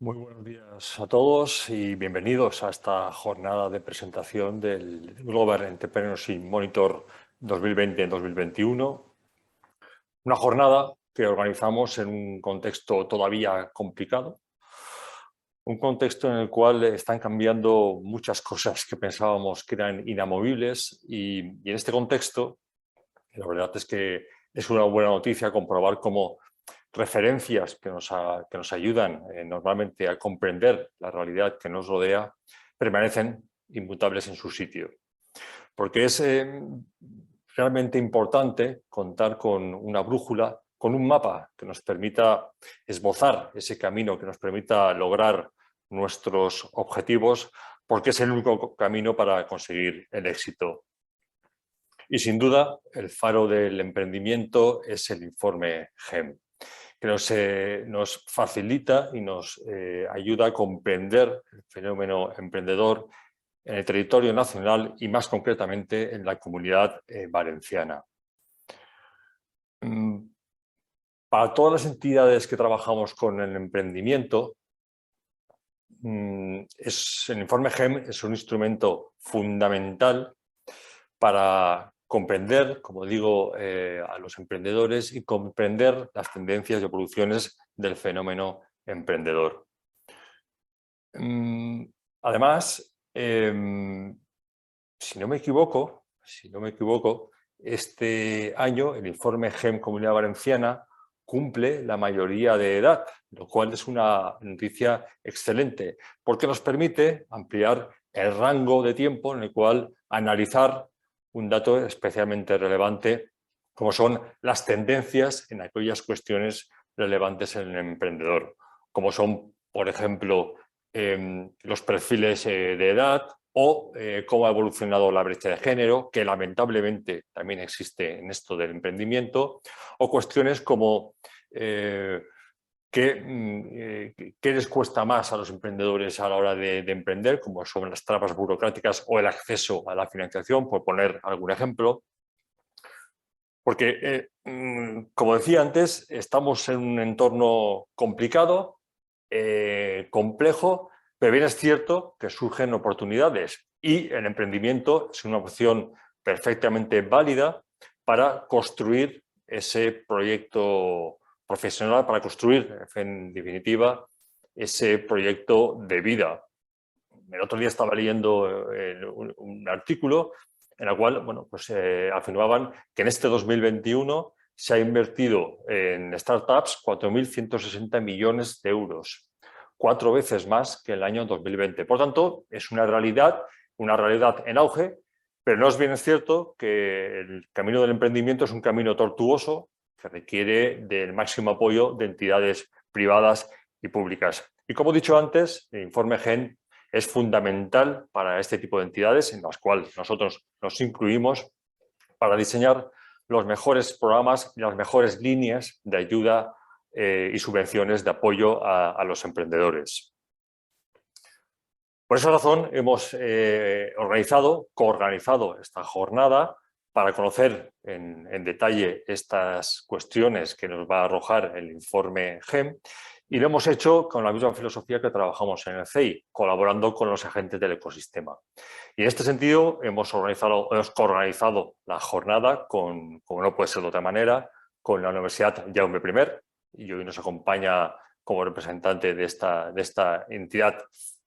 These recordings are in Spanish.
Muy buenos días a todos y bienvenidos a esta jornada de presentación del Global Entrepreneurship Monitor 2020-2021. Una jornada que organizamos en un contexto todavía complicado, un contexto en el cual están cambiando muchas cosas que pensábamos que eran inamovibles y en este contexto, la verdad es que es una buena noticia comprobar cómo referencias que nos ayudan normalmente a comprender la realidad que nos rodea permanecen inmutables en su sitio. Porque es realmente importante contar con una brújula, con un mapa que nos permita esbozar ese camino, que nos permita lograr nuestros objetivos, porque es el único camino para conseguir el éxito. Y sin duda, el faro del emprendimiento es el informe GEM, que nos facilita y nos ayuda a comprender el fenómeno emprendedor en el territorio nacional y más concretamente en la Comunidad Valenciana. Para todas las entidades que trabajamos con el emprendimiento, el informe GEM es un instrumento fundamental para comprender, como digo, a los emprendedores y comprender las tendencias y evoluciones del fenómeno emprendedor. Además, si no me equivoco, este año el informe GEM Comunidad Valenciana cumple la mayoría de edad, lo cual es una noticia excelente, porque nos permite ampliar el rango de tiempo en el cual analizar un dato especialmente relevante, como son las tendencias en aquellas cuestiones relevantes en el emprendedor, como son, por ejemplo, los perfiles de edad o cómo ha evolucionado la brecha de género, que lamentablemente también existe en esto del emprendimiento, o cuestiones como qué les cuesta más a los emprendedores a la hora de emprender, como son las trabas burocráticas o el acceso a la financiación, por poner algún ejemplo. Porque, como decía antes, estamos en un entorno complicado, complejo, pero bien es cierto que surgen oportunidades y el emprendimiento es una opción perfectamente válida para construir ese proyecto profesional, para construir, en definitiva, ese proyecto de vida. El otro día estaba leyendo un artículo en el cual afirmaban que en este 2021 se ha invertido en startups 4.160 millones de euros, 4 veces más que el año 2020. Por tanto, es una realidad en auge, pero no es bien cierto que el camino del emprendimiento es un camino tortuoso que requiere del máximo apoyo de entidades privadas y públicas. Y como he dicho antes, el informe GEM es fundamental para este tipo de entidades en las cuales nosotros nos incluimos para diseñar los mejores programas y las mejores líneas de ayuda y subvenciones de apoyo a los emprendedores. Por esa razón hemos coorganizado esta jornada para conocer en detalle estas cuestiones que nos va a arrojar el informe GEM, y lo hemos hecho con la misma filosofía que trabajamos en el CEI, colaborando con los agentes del ecosistema. Y en este sentido hemos coorganizado la jornada, como no puede ser de otra manera, con la Universidad Jaume I, y hoy nos acompaña como representante de esta entidad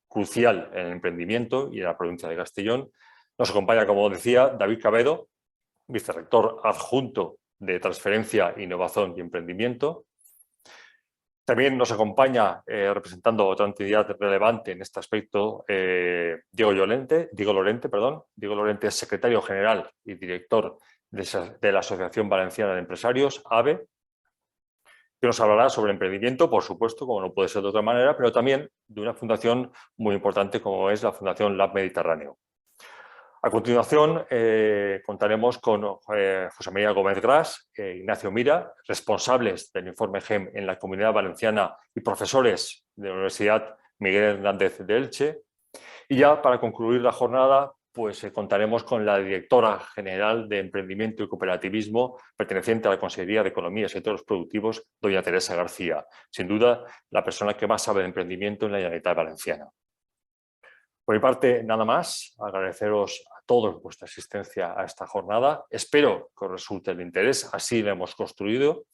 crucial en el emprendimiento y en la provincia de Castellón. Nos acompaña, como decía, David Cabedo, vicerrector adjunto de Transferencia, Innovación y Emprendimiento. También nos acompaña, representando otra entidad relevante en este aspecto, Diego Lorente. Diego Lorente es secretario general y director de la Asociación Valenciana de Empresarios, AVE, que nos hablará sobre emprendimiento, por supuesto, como no puede ser de otra manera, pero también de una fundación muy importante como es la Fundación Lab Mediterráneo. A continuación, contaremos con José María Gómez Gras, Ignacio Mira, responsables del informe GEM en la Comunidad Valenciana y profesores de la Universidad Miguel Hernández de Elche. Y ya para concluir la jornada, pues contaremos con la directora general de Emprendimiento y Cooperativismo perteneciente a la Consejería de Economía y Sectores Productivos, doña Teresa García. Sin duda, la persona que más sabe de emprendimiento en la Generalitat Valenciana. Por mi parte, nada más. Agradeceros a todos vuestra asistencia a esta jornada. Espero que os resulte de interés. Así la hemos construido.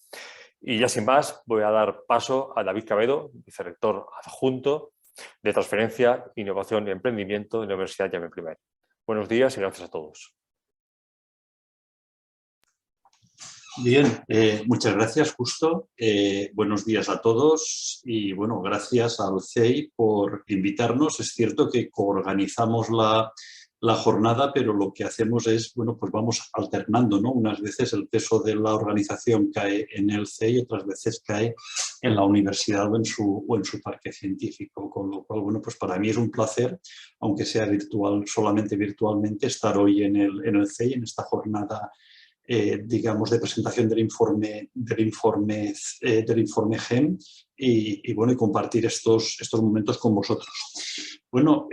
Y ya sin más, voy a dar paso a David Cabedo, vicerrector adjunto de Transferencia, Innovación y Emprendimiento de la Universidad Jaume I. Buenos días y gracias a todos. Bien, muchas gracias, Justo. Buenos días a todos y, bueno, gracias al CEI por invitarnos. Es cierto que coorganizamos la jornada, pero lo que hacemos es, bueno, pues vamos alternando, ¿no? Unas veces el peso de la organización cae en el CEI, otras veces cae en la universidad o en su parque científico, con lo cual, bueno, pues para mí es un placer, aunque sea virtual, solamente virtualmente, estar hoy en el CEI, en esta jornada digamos, de presentación del informe GEM y, bueno, y compartir estos momentos con vosotros. Bueno,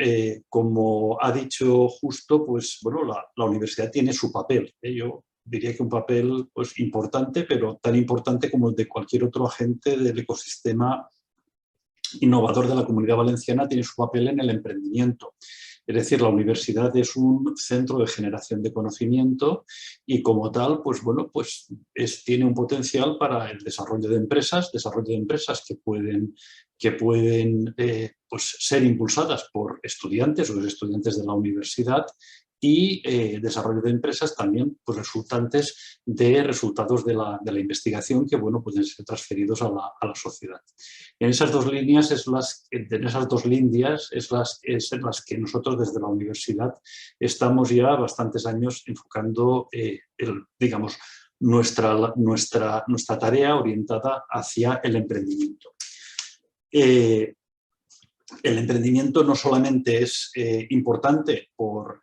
como ha dicho Justo, pues bueno, la universidad tiene su papel. Yo diría que un papel pues, importante, pero tan importante como el de cualquier otro agente del ecosistema innovador de la Comunidad Valenciana, tiene su papel en el emprendimiento. Es decir, la universidad es un centro de generación de conocimiento y como tal, pues bueno, pues tiene un potencial para el desarrollo de empresas que pueden pues ser impulsadas por estudiantes o estudiantes de la universidad y desarrollo de empresas también pues, resultantes de resultados de la investigación que bueno, pueden ser transferidos a la sociedad. En esas dos líneas es en las que nosotros desde la universidad estamos ya bastantes años enfocando digamos, nuestra tarea orientada hacia el emprendimiento. El emprendimiento no solamente es importante por,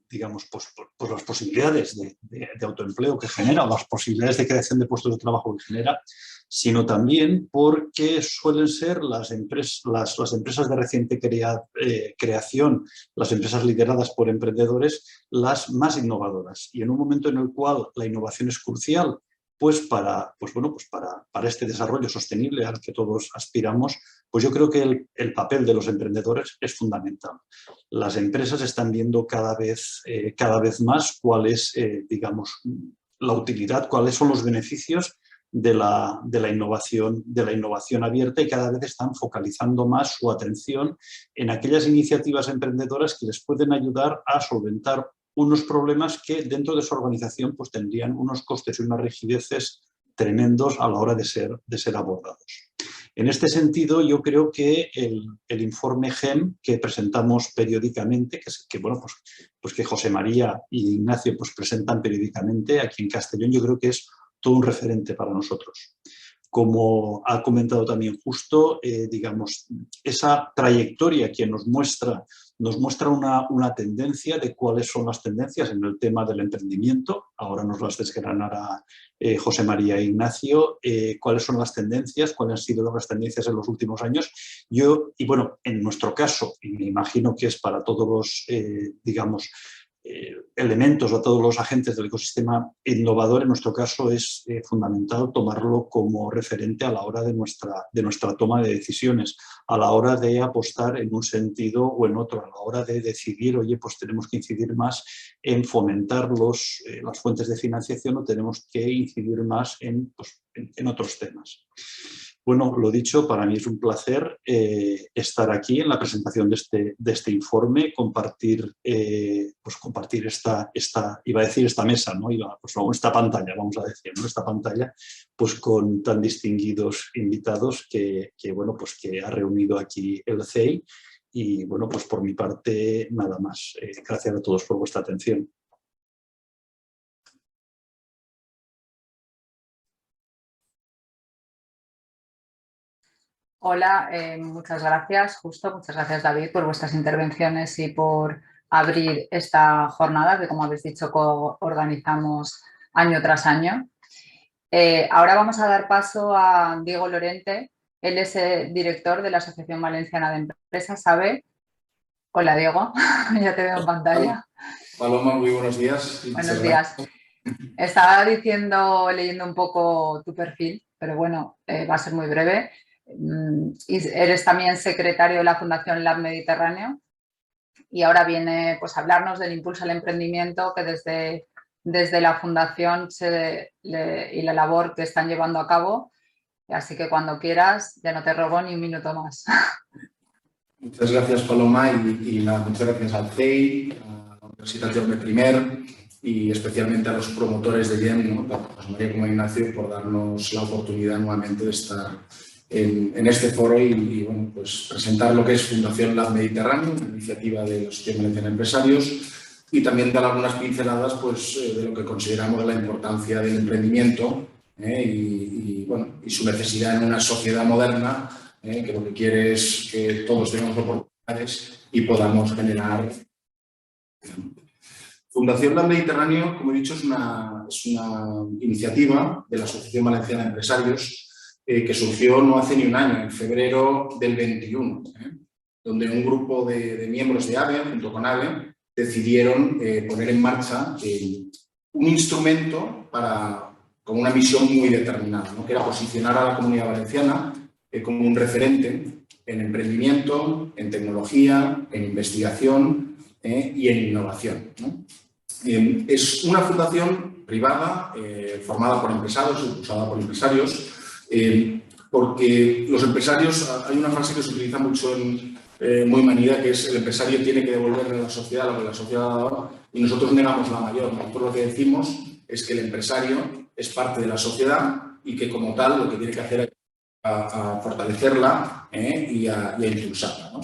digamos, por las posibilidades de autoempleo que genera, o las posibilidades de creación de puestos de trabajo que genera, sino también porque suelen ser las empresas de reciente creación, las empresas lideradas por emprendedores, las más innovadoras. Y en un momento en el cual la innovación es crucial, pues para este desarrollo sostenible al que todos aspiramos, pues yo creo que el papel de los emprendedores es fundamental. Las empresas están viendo cada vez más cuál es, digamos, la utilidad, cuáles son los beneficios de la innovación abierta y cada vez están focalizando más su atención en aquellas iniciativas emprendedoras que les pueden ayudar a solventar unos problemas que dentro de su organización pues, tendrían unos costes y unas rigideces tremendos a la hora de ser abordados. En este sentido, yo creo que el informe GEM que presentamos periódicamente, que José María y Ignacio pues, presentan periódicamente aquí en Castellón, yo creo que es todo un referente para nosotros. Como ha comentado también Justo, digamos, esa trayectoria que nos muestra una tendencia de cuáles son las tendencias en el tema del emprendimiento. Ahora nos las desgranará José María e Ignacio, cuáles son las tendencias, cuáles han sido las tendencias en los últimos años. Y bueno, en nuestro caso, y me imagino que es para todos los, digamos, elementos o a todos los agentes del ecosistema innovador, en nuestro caso es fundamental tomarlo como referente a la hora de nuestra toma de decisiones, a la hora de apostar en un sentido o en otro, a la hora de decidir, oye, pues tenemos que incidir más en fomentar las fuentes de financiación o tenemos que incidir más en otros temas. Bueno, lo dicho, para mí es un placer estar aquí en la presentación de este informe, compartir iba a decir esta mesa, ¿no? Esta pantalla, vamos a decir, ¿no? Esta pantalla, pues con tan distinguidos invitados que ha reunido aquí el CEI. Y bueno, pues por mi parte, nada más. Gracias a todos por vuestra atención. Hola, muchas gracias, muchas gracias David por vuestras intervenciones y por abrir esta jornada que, como habéis dicho, organizamos año tras año. Ahora vamos a dar paso a Diego Lorente. Él es el director de la Asociación Valenciana de Empresas, SABE, Hola, Diego. Ya te veo en pantalla. Paloma, muy buenos días. Buenos días. Estaba leyendo un poco tu perfil, pero bueno, va a ser muy breve. Y eres también secretario de la Fundación Lab Mediterráneo y ahora viene pues, a hablarnos del impulso al emprendimiento que desde la Fundación y la labor que están llevando a cabo. Así que cuando quieras, ya no te robo ni un minuto más. Muchas gracias, Paloma, y muchas gracias al CEI, a la Universitat Jaume I y especialmente a los promotores de GEM, ¿no? Tanto José María como Ignacio, por darnos la oportunidad nuevamente de estar en este foro y bueno, pues presentar lo que es Fundación Lab Mediterráneo, una iniciativa de la Asociación Valenciana de Empresarios, y también dar algunas pinceladas pues, de lo que consideramos la importancia del emprendimiento y su necesidad en una sociedad moderna que lo que quiere es que todos tengamos oportunidades y podamos generar. Fundación Lab Mediterráneo, como he dicho, es una iniciativa de la Asociación Valenciana de Empresarios que surgió no hace ni un año, en febrero del 21, donde un grupo de miembros de AVE, junto con AVE, decidieron poner en marcha un instrumento con una misión muy determinada, ¿no? Que era posicionar a la Comunidad Valenciana como un referente en emprendimiento, en tecnología, en investigación y en innovación, ¿no? Es una fundación privada formada por empresarios, impulsada por empresarios, porque los empresarios, hay una frase que se utiliza mucho muy manida, que es el empresario tiene que devolverle a la sociedad lo que la sociedad ha dado, y nosotros negamos la mayor. Nosotros lo que decimos es que el empresario es parte de la sociedad y que como tal lo que tiene que hacer es a fortalecerla y a impulsarla, ¿no?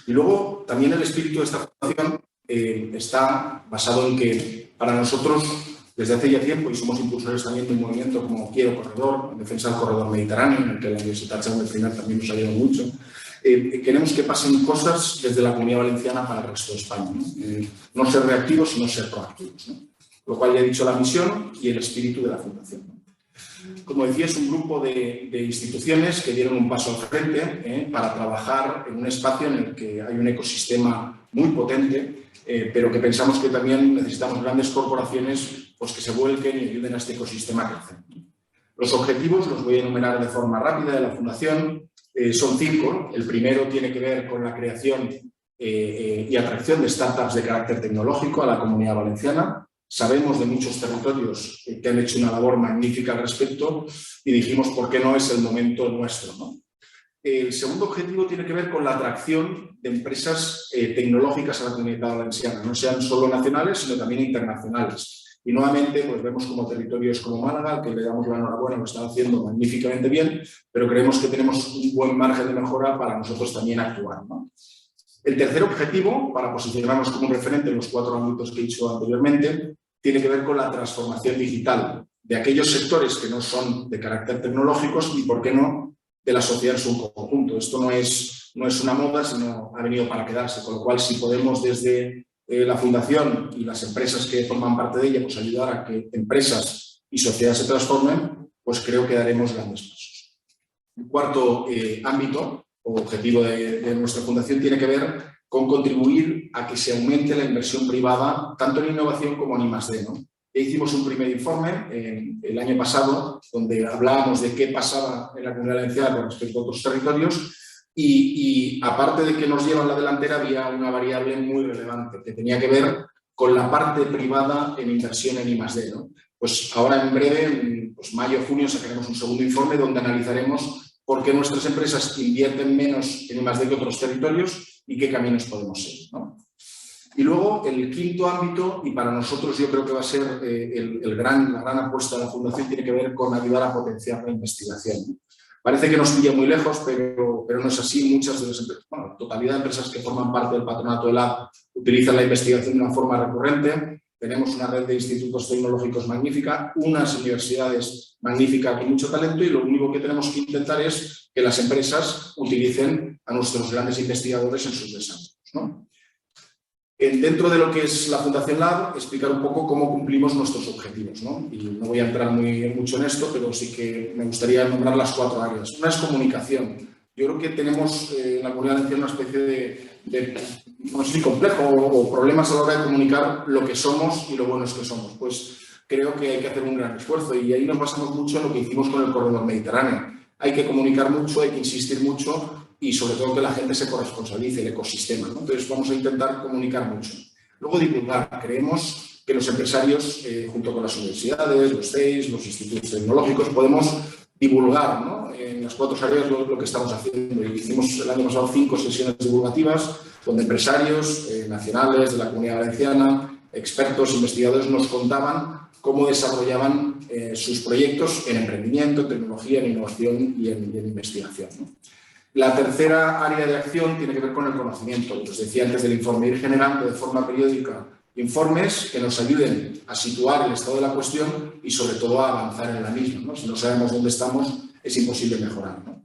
Y luego también el espíritu de esta fundación está basado en que para nosotros desde hace ya tiempo, y somos impulsores también de un movimiento como Quiero Corredor, en defensa del corredor mediterráneo, en el que la Universitat Jaume I también nos ayuda mucho, queremos que pasen cosas desde la Comunidad Valenciana para el resto de España, ¿no? No ser reactivos, sino ser proactivos, ¿no? Lo cual ya he dicho la misión y el espíritu de la fundación, ¿no? Como decía, es un grupo de instituciones que dieron un paso al frente para trabajar en un espacio en el que hay un ecosistema muy potente, pero que pensamos que también necesitamos grandes corporaciones pues, que se vuelquen y ayuden a este ecosistema a crecer. Los objetivos los voy a enumerar de forma rápida de la Fundación. Son 5. El primero tiene que ver con la creación y atracción de startups de carácter tecnológico a la Comunidad Valenciana. Sabemos de muchos territorios que han hecho una labor magnífica al respecto y dijimos, ¿por qué no es el momento nuestro, ¿no? El segundo objetivo tiene que ver con la atracción de empresas tecnológicas a la Comunidad Valenciana, no sean solo nacionales, sino también internacionales. Y nuevamente pues vemos como territorios como Málaga, que le damos la enhorabuena, lo están haciendo magníficamente bien, pero creemos que tenemos un buen margen de mejora para nosotros también actuar, ¿no? El tercer objetivo, para posicionarnos como un referente en los 4 ámbitos que he dicho anteriormente, tiene que ver con la transformación digital de aquellos sectores que no son de carácter tecnológico y, por qué no, de la sociedad en su conjunto. Esto no es una moda, sino ha venido para quedarse, con lo cual si podemos desde la Fundación y las empresas que forman parte de ella pues ayudar a que empresas y sociedades se transformen, pues creo que daremos grandes pasos. El cuarto ámbito o objetivo de nuestra Fundación tiene que ver con contribuir a que se aumente la inversión privada tanto en innovación como en I+D, ¿no? Hicimos un primer informe el año pasado donde hablábamos de qué pasaba en la Comunidad Valenciana con respecto a otros territorios y aparte de que nos llevan la delantera había una variable muy relevante que tenía que ver con la parte privada en inversión en I+D, ¿no? Pues ahora en breve, en mayo o junio, sacaremos un segundo informe donde analizaremos por qué nuestras empresas invierten menos en I+D que otros territorios y qué caminos podemos seguir, ¿no? Y luego el quinto ámbito, y para nosotros yo creo que va a ser la gran apuesta de la Fundación, tiene que ver con ayudar a potenciar la investigación, ¿no? Parece que nos pilla muy lejos, pero no es así. Muchas de las empresas, bueno, la totalidad de empresas que forman parte del patronato del Lab utilizan la investigación de una forma recurrente. Tenemos una red de institutos tecnológicos magnífica, unas universidades magníficas con mucho talento y lo único que tenemos que intentar es que las empresas utilicen a nuestros grandes investigadores en sus desarrollos, ¿no? Dentro de lo que es la Fundación Lab, explicar un poco cómo cumplimos nuestros objetivos, ¿no? Y no voy a entrar mucho en esto, pero sí que me gustaría nombrar las 4 áreas. Una es comunicación. Yo creo que tenemos en la Comunidad Valenciana una especie de no sé si complejo o problemas a la hora de comunicar lo que somos y lo buenos que somos. Pues creo que hay que hacer un gran esfuerzo y ahí nos basamos mucho en lo que hicimos con el corredor mediterráneo. Hay que comunicar mucho, hay que insistir mucho y sobre todo que la gente se corresponsabilice, el ecosistema, ¿no? Entonces vamos a intentar comunicar mucho. Luego divulgar. Creemos que los empresarios, junto con las universidades, los CEIs, los institutos tecnológicos, podemos divulgar, ¿no?, en las 4 áreas lo que estamos haciendo. Y hicimos el año pasado 5 sesiones divulgativas donde empresarios nacionales de la Comunidad Valenciana, expertos, investigadores nos contaban cómo desarrollaban sus proyectos en emprendimiento, en tecnología, en innovación y en investigación, ¿no? La tercera área de acción tiene que ver con el conocimiento. Os decía antes del informe, ir generando de forma periódica informes que nos ayuden a situar el estado de la cuestión y sobre todo a avanzar en la misma, ¿no? Si no sabemos dónde estamos, es imposible mejorar, ¿no?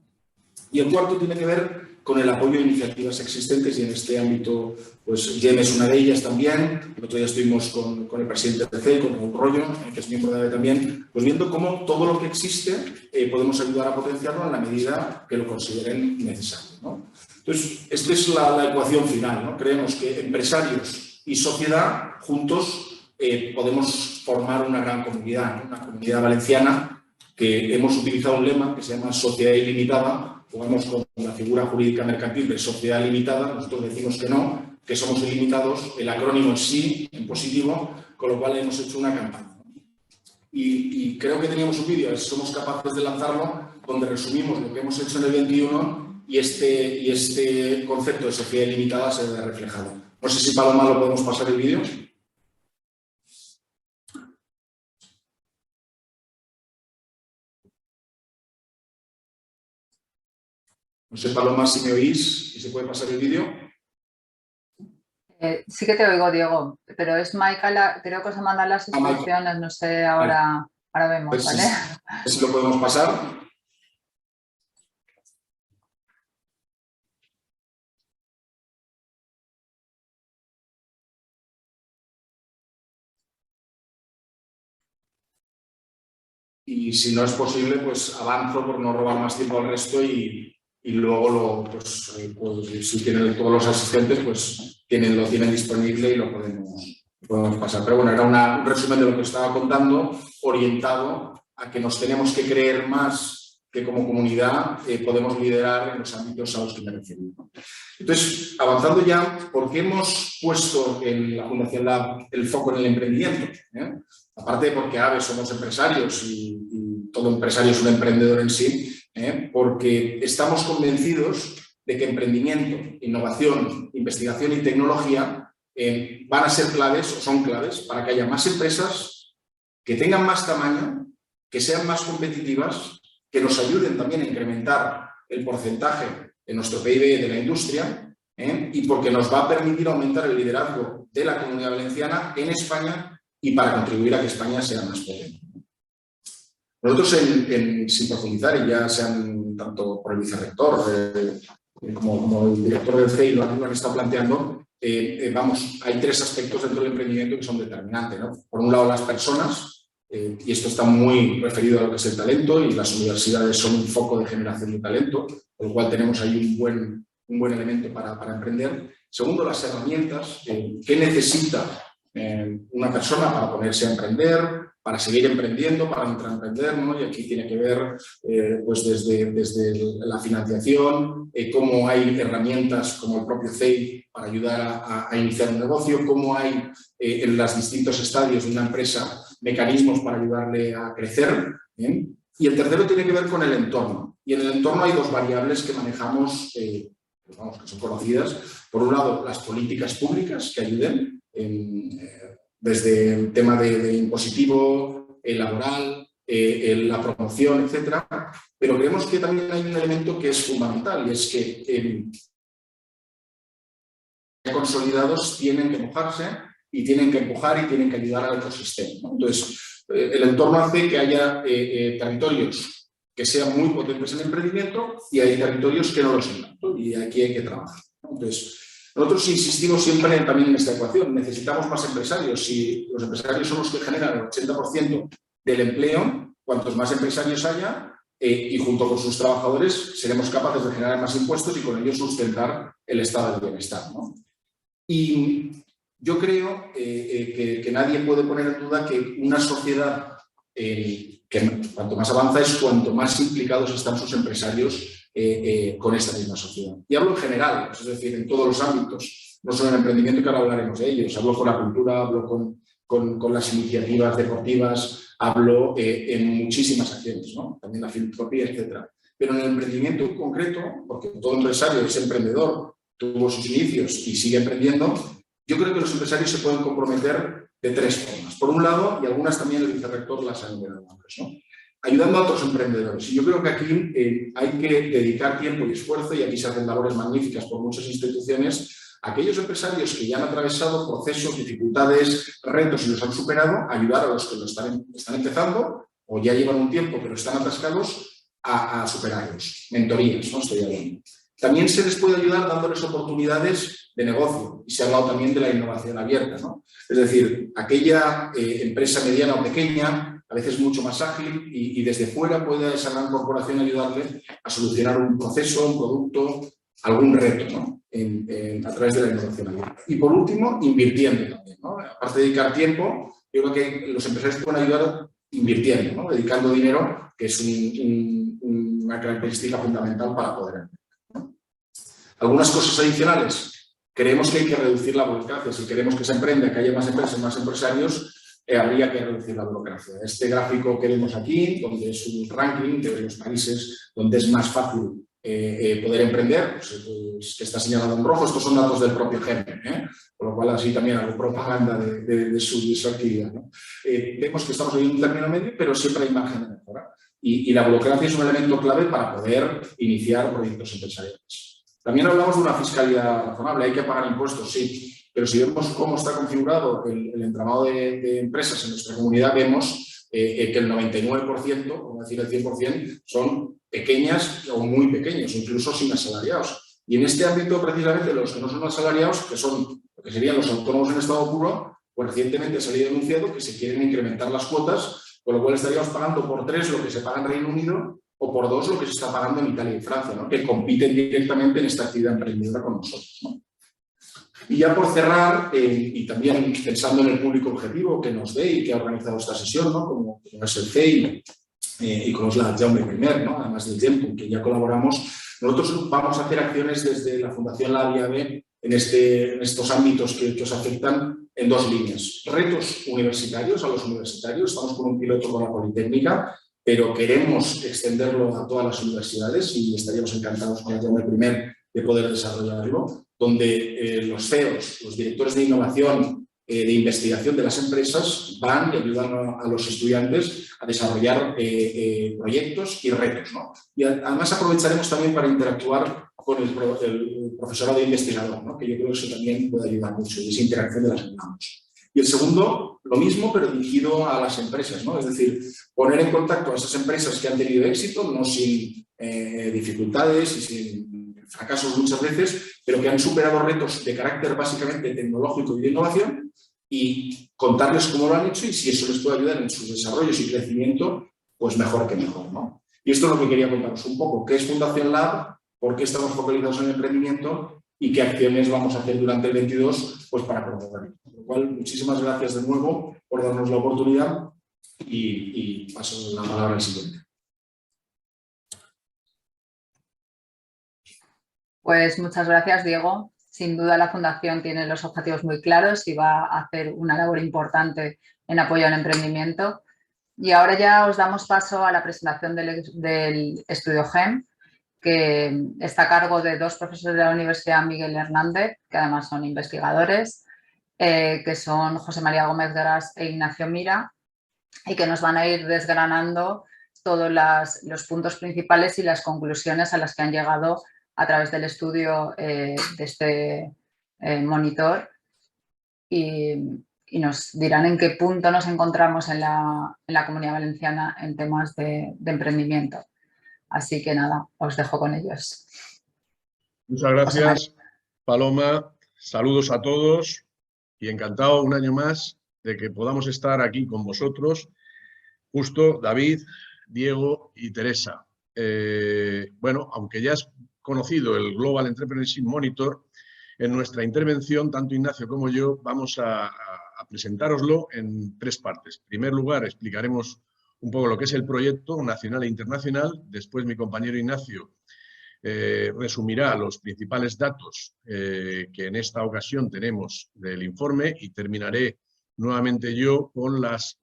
Y el cuarto tiene que ver con el apoyo a iniciativas existentes y en este ámbito, pues GEM es una de ellas también. El otro día estuvimos con el presidente del CEI, con Raúl Rollo, que es miembro de AVE también, pues viendo cómo todo lo que existe podemos ayudar a potenciarlo en la medida que lo consideren necesario, ¿no? Entonces, esta es la ecuación final, ¿no? Creemos que empresarios y sociedad juntos podemos formar una gran comunidad, ¿no? Una comunidad valenciana que hemos utilizado un lema que se llama sociedad ilimitada. Jugamos con la figura jurídica mercantil de sociedad limitada, nosotros decimos que no, que somos ilimitados, el acrónimo es sí, en positivo, con lo cual hemos hecho una campaña. Y creo que teníamos un vídeo, a ver si somos capaces de lanzarlo, donde resumimos lo que hemos hecho en el 21 y este concepto de sociedad ilimitada se ve reflejado. No sé si Paloma lo podemos pasar el vídeo. No sé, Paloma, si me oís y se puede pasar el vídeo. Sí que te oigo, Diego, pero es Maika, creo que os mandan las instrucciones, no sé, ahora vemos, pues ¿vale? Si lo podemos pasar. Y si no es posible, pues avanzo por no robar más tiempo al resto y luego, pues, si tienen todos los asistentes, pues lo tienen disponible y lo podemos pasar. Pero bueno, era un resumen de lo que estaba contando, orientado a que nos tenemos que creer más que como comunidad podemos liderar en los ámbitos a los que me refiero. Entonces, avanzando ya, ¿por qué hemos puesto en la Fundación Lab el foco en el emprendimiento? Aparte de porque AVE somos empresarios y todo empresario es un emprendedor en sí, porque estamos convencidos de que emprendimiento, innovación, investigación y tecnología van a ser claves o son claves para que haya más empresas que tengan más tamaño, que sean más competitivas, que nos ayuden también a incrementar el porcentaje de nuestro PIB de la industria y porque nos va a permitir aumentar el liderazgo de la Comunidad Valenciana en España y para contribuir a que España sea más potente. Nosotros, sin profundizar, y ya sean tanto por el vicerrector como el director del CEI lo han estado planteando, hay 3 aspectos dentro del emprendimiento que son determinantes, ¿no? Por un lado, las personas, y esto está muy referido a lo que es el talento, y las universidades son un foco de generación de talento, con lo cual tenemos ahí un buen elemento para emprender. Segundo, las herramientas. ¿Qué necesita una persona para ponerse a emprender, para seguir emprendiendo, para intraemprender, ¿no? Y aquí tiene que ver pues desde la financiación, cómo hay herramientas como el propio CEI para ayudar a iniciar un negocio, cómo hay en los distintos estadios de una empresa mecanismos para ayudarle a crecer. Y el tercero tiene que ver con el entorno. Y en el entorno hay 2 variables que manejamos, que son conocidas. Por un lado, las políticas públicas que ayuden desde el tema de impositivo, el laboral, la promoción, etcétera. Pero creemos que también hay un elemento que es fundamental y es que consolidados tienen que mojarse y tienen que empujar y tienen que ayudar al ecosistema, ¿no? Entonces, el entorno hace que haya territorios que sean muy potentes en emprendimiento y hay territorios que no lo son tanto y aquí hay que trabajar, ¿no? Entonces, nosotros insistimos siempre también en esta ecuación. Necesitamos más empresarios. Si los empresarios son los que generan el 80% del empleo, cuantos más empresarios haya y junto con sus trabajadores seremos capaces de generar más impuestos y con ello sustentar el estado del bienestar, ¿no? Y yo creo que nadie puede poner en duda que una sociedad que cuanto más avanza es cuanto más implicados están sus empresarios con esta misma sociedad. Y hablo en general, es decir, en todos los ámbitos, no solo en el emprendimiento, que ahora hablaremos de ellos, hablo con la cultura, hablo con las iniciativas deportivas, hablo en muchísimas acciones, ¿no? También la filantropía, etc. Pero en el emprendimiento en concreto, porque todo empresario es emprendedor, tuvo sus inicios y sigue emprendiendo, yo creo que los empresarios se pueden comprometer de tres formas. Por un lado, y algunas también el vicerrector las ha enumerado antes, ¿no? Ayudando a otros emprendedores. Y yo creo que aquí hay que dedicar tiempo y esfuerzo, y aquí se hacen labores magníficas por muchas instituciones, a aquellos empresarios que ya han atravesado procesos, dificultades, retos y los han superado, ayudar a los que lo están empezando o ya llevan un tiempo pero están atascados a superarlos. Mentorías, ¿no? Estoy hablando. También se les puede ayudar dándoles oportunidades de negocio, y se ha hablado también de la innovación abierta, ¿no? Es decir, aquella empresa mediana o pequeña, a veces mucho más ágil, y desde fuera puede esa gran corporación ayudarle a solucionar un proceso, un producto, algún reto, ¿no? A través de la innovación abierta. Y por último, invirtiendo también, ¿no? Aparte de dedicar tiempo, yo creo que los empresarios pueden ayudar invirtiendo, ¿no? Dedicando dinero, que es una característica fundamental para poder emprender, ¿no? Algunas cosas adicionales. Creemos que hay que reducir la burocracia. Si queremos que se emprenda, que haya más empresas, más empresarios, habría que reducir la burocracia. Este gráfico que vemos aquí, donde es un ranking de los países donde es más fácil poder emprender, pues, que está señalado en rojo, estos son datos del propio GEM, por lo cual así también hago propaganda de su actividad, ¿no? Vemos que estamos en un término medio, pero siempre hay margen de mejora. Y la burocracia es un elemento clave para poder iniciar proyectos empresariales. También hablamos de una fiscalidad razonable, hay que pagar impuestos, sí, pero si vemos cómo está configurado el entramado de empresas en nuestra comunidad, vemos que el 99%, por decir el 100%, son pequeñas o muy pequeños, incluso sin asalariados. Y en este ámbito, precisamente, los que no son asalariados, que son lo que serían los autónomos en estado puro, pues recientemente se ha denunciado que se quieren incrementar las cuotas, con lo cual estaríamos pagando por 3 lo que se paga en Reino Unido, o por 2 lo que se está pagando en Italia y Francia, ¿no? Que compiten directamente en esta actividad emprendedora con nosotros, ¿no? Y ya por cerrar, y también pensando en el público objetivo que nos ve y que ha organizado esta sesión, ¿no? Como es el CEI y como es la Jaume I, ¿no? Además del GEM, con que ya colaboramos, nosotros vamos a hacer acciones desde la Fundación La Vía B en estos ámbitos que os afectan en 2 líneas. Retos universitarios, a los universitarios, estamos con un piloto con la Politécnica, pero queremos extenderlo a todas las universidades y estaríamos encantados con el Jaume I de poder desarrollarlo, donde los CEOs, los directores de innovación, de investigación de las empresas, van y ayudan a los estudiantes a desarrollar proyectos y retos, ¿no? Y además aprovecharemos también para interactuar con el profesorado de investigador, ¿no? Que yo creo que eso también puede ayudar mucho, y esa interacción de las que hablamos. Y el segundo, lo mismo, pero dirigido a las empresas, ¿no? Es decir, poner en contacto a esas empresas que han tenido éxito, no sin dificultades y sin fracasos muchas veces, pero que han superado retos de carácter básicamente tecnológico y de innovación, y contarles cómo lo han hecho y si eso les puede ayudar en sus desarrollos y crecimiento, pues mejor que mejor, ¿no? Y esto es lo que quería contaros un poco. ¿Qué es Fundación Lab? ¿Por qué estamos focalizados en el emprendimiento? ¿Y qué acciones vamos a hacer durante el 22 pues para promoverlo? Por lo cual, muchísimas gracias de nuevo por darnos la oportunidad y paso la palabra al siguiente. Pues muchas gracias, Diego. Sin duda la Fundación tiene los objetivos muy claros y va a hacer una labor importante en apoyo al emprendimiento. Y ahora ya os damos paso a la presentación del estudio GEM, que está a cargo de 2 profesores de la Universidad Miguel Hernández, que además son investigadores, que son José María Gómez Gras e Ignacio Mira, y que nos van a ir desgranando todos los puntos principales y las conclusiones a las que han llegado a través del estudio de este monitor, y nos dirán en qué punto nos encontramos en la Comunidad Valenciana en temas de emprendimiento. Así que nada, os dejo con ellos. Muchas gracias, Paloma. Saludos a todos y encantado un año más de que podamos estar aquí con vosotros, justo David, Diego y Teresa. Bueno, aunque ya has conocido el Global Entrepreneurship Monitor, En nuestra intervención, tanto Ignacio como yo, vamos a presentároslo en 3 partes. En primer lugar, explicaremos un poco lo que es el proyecto nacional e internacional. Después, mi compañero Ignacio resumirá los principales datos que en esta ocasión tenemos del informe y terminaré nuevamente yo con las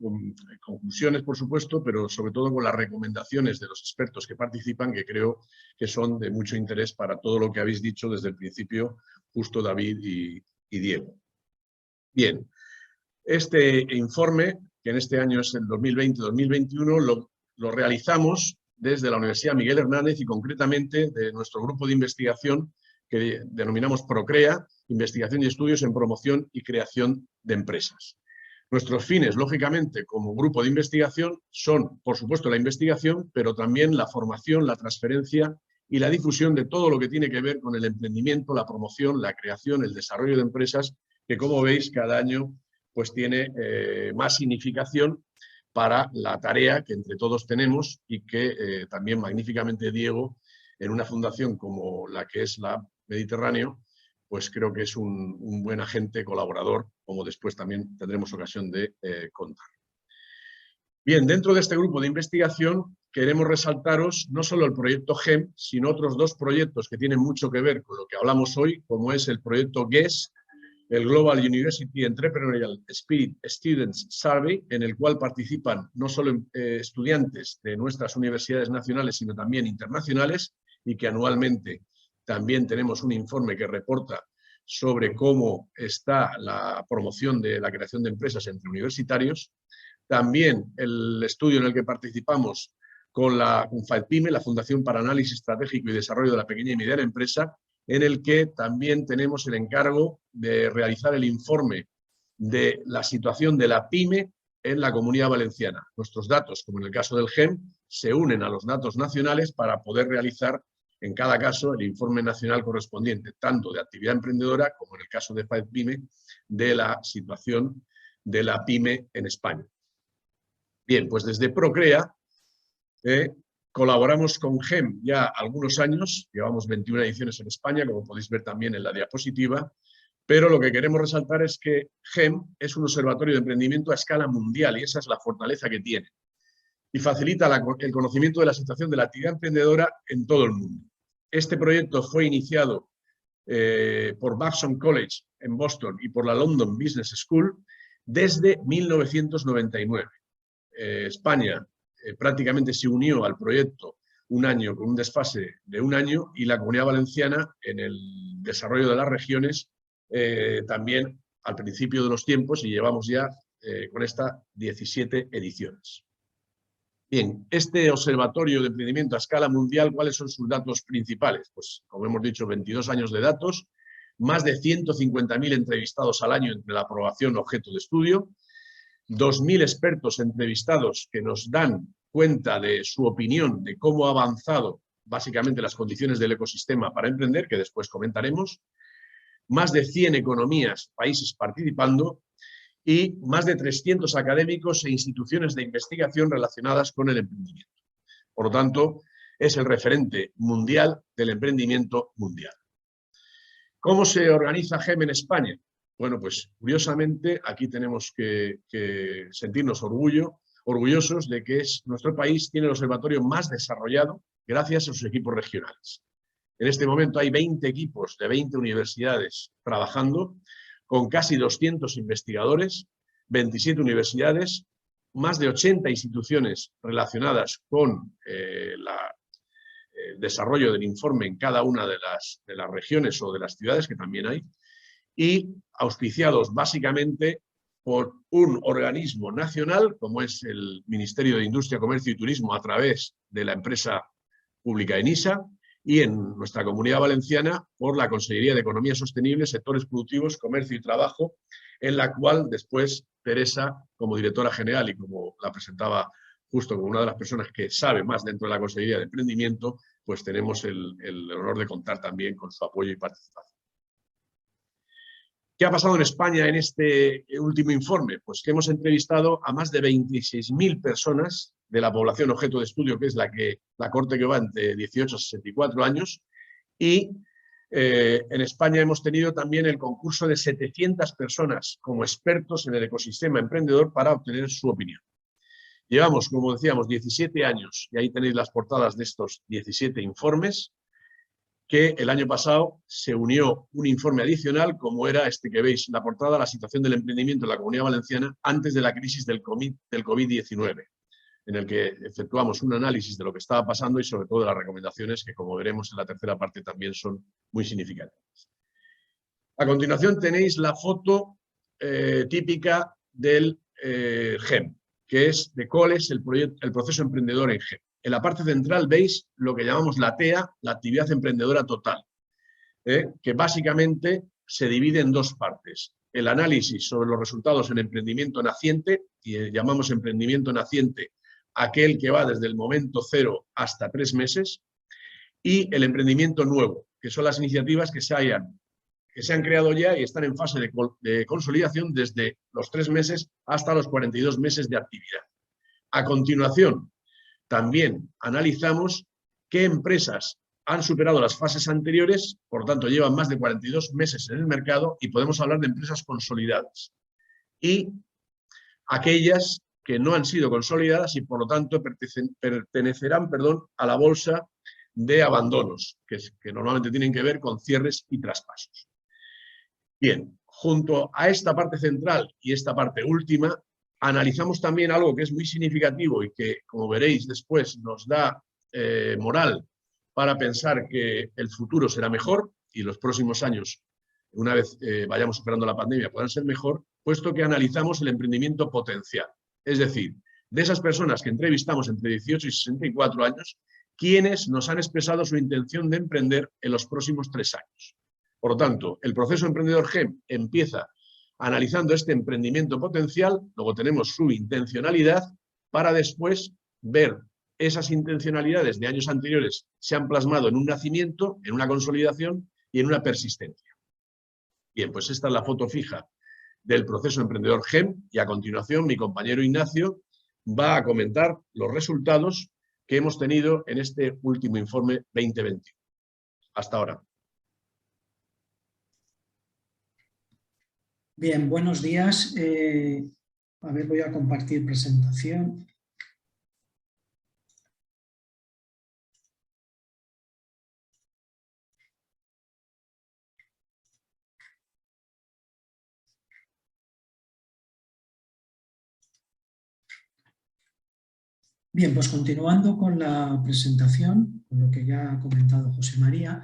conclusiones, por supuesto, pero sobre todo con las recomendaciones de los expertos que participan, que creo que son de mucho interés para todo lo que habéis dicho desde el principio, justo David y Diego. Bien, este informe, que en este año es el 2020-2021, lo realizamos desde la Universidad Miguel Hernández y concretamente de nuestro grupo de investigación que denominamos PROCREA, Investigación y Estudios en Promoción y Creación de Empresas. Nuestros fines, lógicamente, como grupo de investigación, son, por supuesto, la investigación, pero también la formación, la transferencia y la difusión de todo lo que tiene que ver con el emprendimiento, la promoción, la creación, el desarrollo de empresas, que, como veis, cada año pues tiene más significación para la tarea que entre todos tenemos y que también magníficamente Diego, en una fundación como la que es la Mediterráneo, pues creo que es un buen agente colaborador, como después también tendremos ocasión de contar. Bien, dentro de este grupo de investigación queremos resaltaros no solo el proyecto GEM, sino otros 2 proyectos que tienen mucho que ver con lo que hablamos hoy, como es el proyecto GUES, el Global University Entrepreneurial Spirit Students Survey, en el cual participan no solo estudiantes de nuestras universidades nacionales, sino también internacionales, y que anualmente también tenemos un informe que reporta sobre cómo está la promoción de la creación de empresas entre universitarios. También el estudio en el que participamos con la FAEPyme, la Fundación para Análisis Estratégico y Desarrollo de la Pequeña y Mediana Empresa, en el que también tenemos el encargo de realizar el informe de la situación de la PYME en la Comunidad Valenciana. Nuestros datos, como en el caso del GEM, se unen a los datos nacionales para poder realizar en cada caso el informe nacional correspondiente, tanto de actividad emprendedora como en el caso de FAEPyme, de la situación de la PYME en España. Bien, pues desde PROCREA colaboramos con GEM ya algunos años, llevamos 21 ediciones en España, como podéis ver también en la diapositiva, pero lo que queremos resaltar es que GEM es un observatorio de emprendimiento a escala mundial y esa es la fortaleza que tiene. Y facilita el conocimiento de la situación de la actividad emprendedora en todo el mundo. Este proyecto fue iniciado por Babson College en Boston y por la London Business School desde 1999. España prácticamente se unió al proyecto un año con un desfase de un año y la Comunidad Valenciana en el desarrollo de las regiones también al principio de los tiempos y llevamos ya con esta 17 ediciones. Bien, este observatorio de emprendimiento a escala mundial, ¿cuáles son sus datos principales? Pues como hemos dicho, 22 años de datos, más de 150.000 entrevistados al año entre la aprobación objeto de estudio, 2.000 expertos entrevistados que nos dan cuenta de su opinión de cómo ha avanzado básicamente las condiciones del ecosistema para emprender, que después comentaremos, más de 100 economías, países participando y más de 300 académicos e instituciones de investigación relacionadas con el emprendimiento. Por lo tanto, es el referente mundial del emprendimiento mundial. ¿Cómo se organiza GEM en España? Bueno, pues curiosamente aquí tenemos que sentirnos orgullosos de que nuestro país tiene el observatorio más desarrollado gracias a sus equipos regionales. En este momento hay 20 equipos de 20 universidades trabajando, con casi 200 investigadores, 27 universidades, más de 80 instituciones relacionadas con el desarrollo del informe en cada una de las regiones o de las ciudades, que también hay, y auspiciados básicamente por un organismo nacional, como es el Ministerio de Industria, Comercio y Turismo, a través de la empresa pública ENISA, y en nuestra Comunidad Valenciana por la Consellería de Economía Sostenible, Sectores Productivos, Comercio y Trabajo, en la cual después Teresa, como directora general y como la presentaba justo como una de las personas que sabe más dentro de la Consellería de Emprendimiento, pues tenemos el honor de contar también con su apoyo y participación. ¿Qué ha pasado en España en este último informe? Pues que hemos entrevistado a más de 26.000 personas de la población objeto de estudio, que es la corte que va entre 18 a 64 años, y En España hemos tenido también el concurso de 700 personas como expertos en el ecosistema emprendedor para obtener su opinión. Llevamos, como decíamos, 17 años, y ahí tenéis las portadas de estos 17 informes, que el año pasado se unió un informe adicional, como era este que veis, la portada, la situación del emprendimiento en la Comunidad Valenciana antes de la crisis del COVID-19, en el que efectuamos un análisis de lo que estaba pasando y sobre todo de las recomendaciones que, como veremos en la tercera parte, también son muy significativas. A continuación tenéis la foto típica del GEM, que es de cuál es el proceso emprendedor en GEM. En la parte central veis lo que llamamos la TEA, la actividad emprendedora total, que básicamente se divide en dos partes. El análisis sobre los resultados en emprendimiento naciente, y llamamos emprendimiento naciente aquel que va desde el momento 0 hasta 3 meses, y el emprendimiento nuevo, que son las iniciativas que se han creado ya y están en fase de consolidación desde los 3 meses hasta los 42 meses de actividad. A continuación, también analizamos qué empresas han superado las fases anteriores, por lo tanto llevan más de 42 meses en el mercado y podemos hablar de empresas consolidadas. Y aquellas que no han sido consolidadas y por lo tanto pertenecerán a la bolsa de abandonos, que normalmente tienen que ver con cierres y traspasos. Bien, junto a esta parte central y esta parte última, analizamos también algo que es muy significativo y que, como veréis después, nos da moral para pensar que el futuro será mejor y los próximos años, una vez vayamos superando la pandemia, puedan ser mejor, puesto que analizamos el emprendimiento potencial. Es decir, de esas personas que entrevistamos entre 18 y 64 años, quienes nos han expresado su intención de emprender en los próximos 3 años. Por lo tanto, el proceso emprendedor GEM empieza analizando este emprendimiento potencial, luego tenemos su intencionalidad, para después ver esas intencionalidades de años anteriores se han plasmado en un nacimiento, en una consolidación y en una persistencia. Bien, pues esta es la foto fija del proceso emprendedor GEM y a continuación mi compañero Ignacio va a comentar los resultados que hemos tenido en este último informe 2021. Hasta ahora. Bien, buenos días. A ver, voy a compartir presentación. Bien, pues continuando con la presentación, con lo que ya ha comentado José María,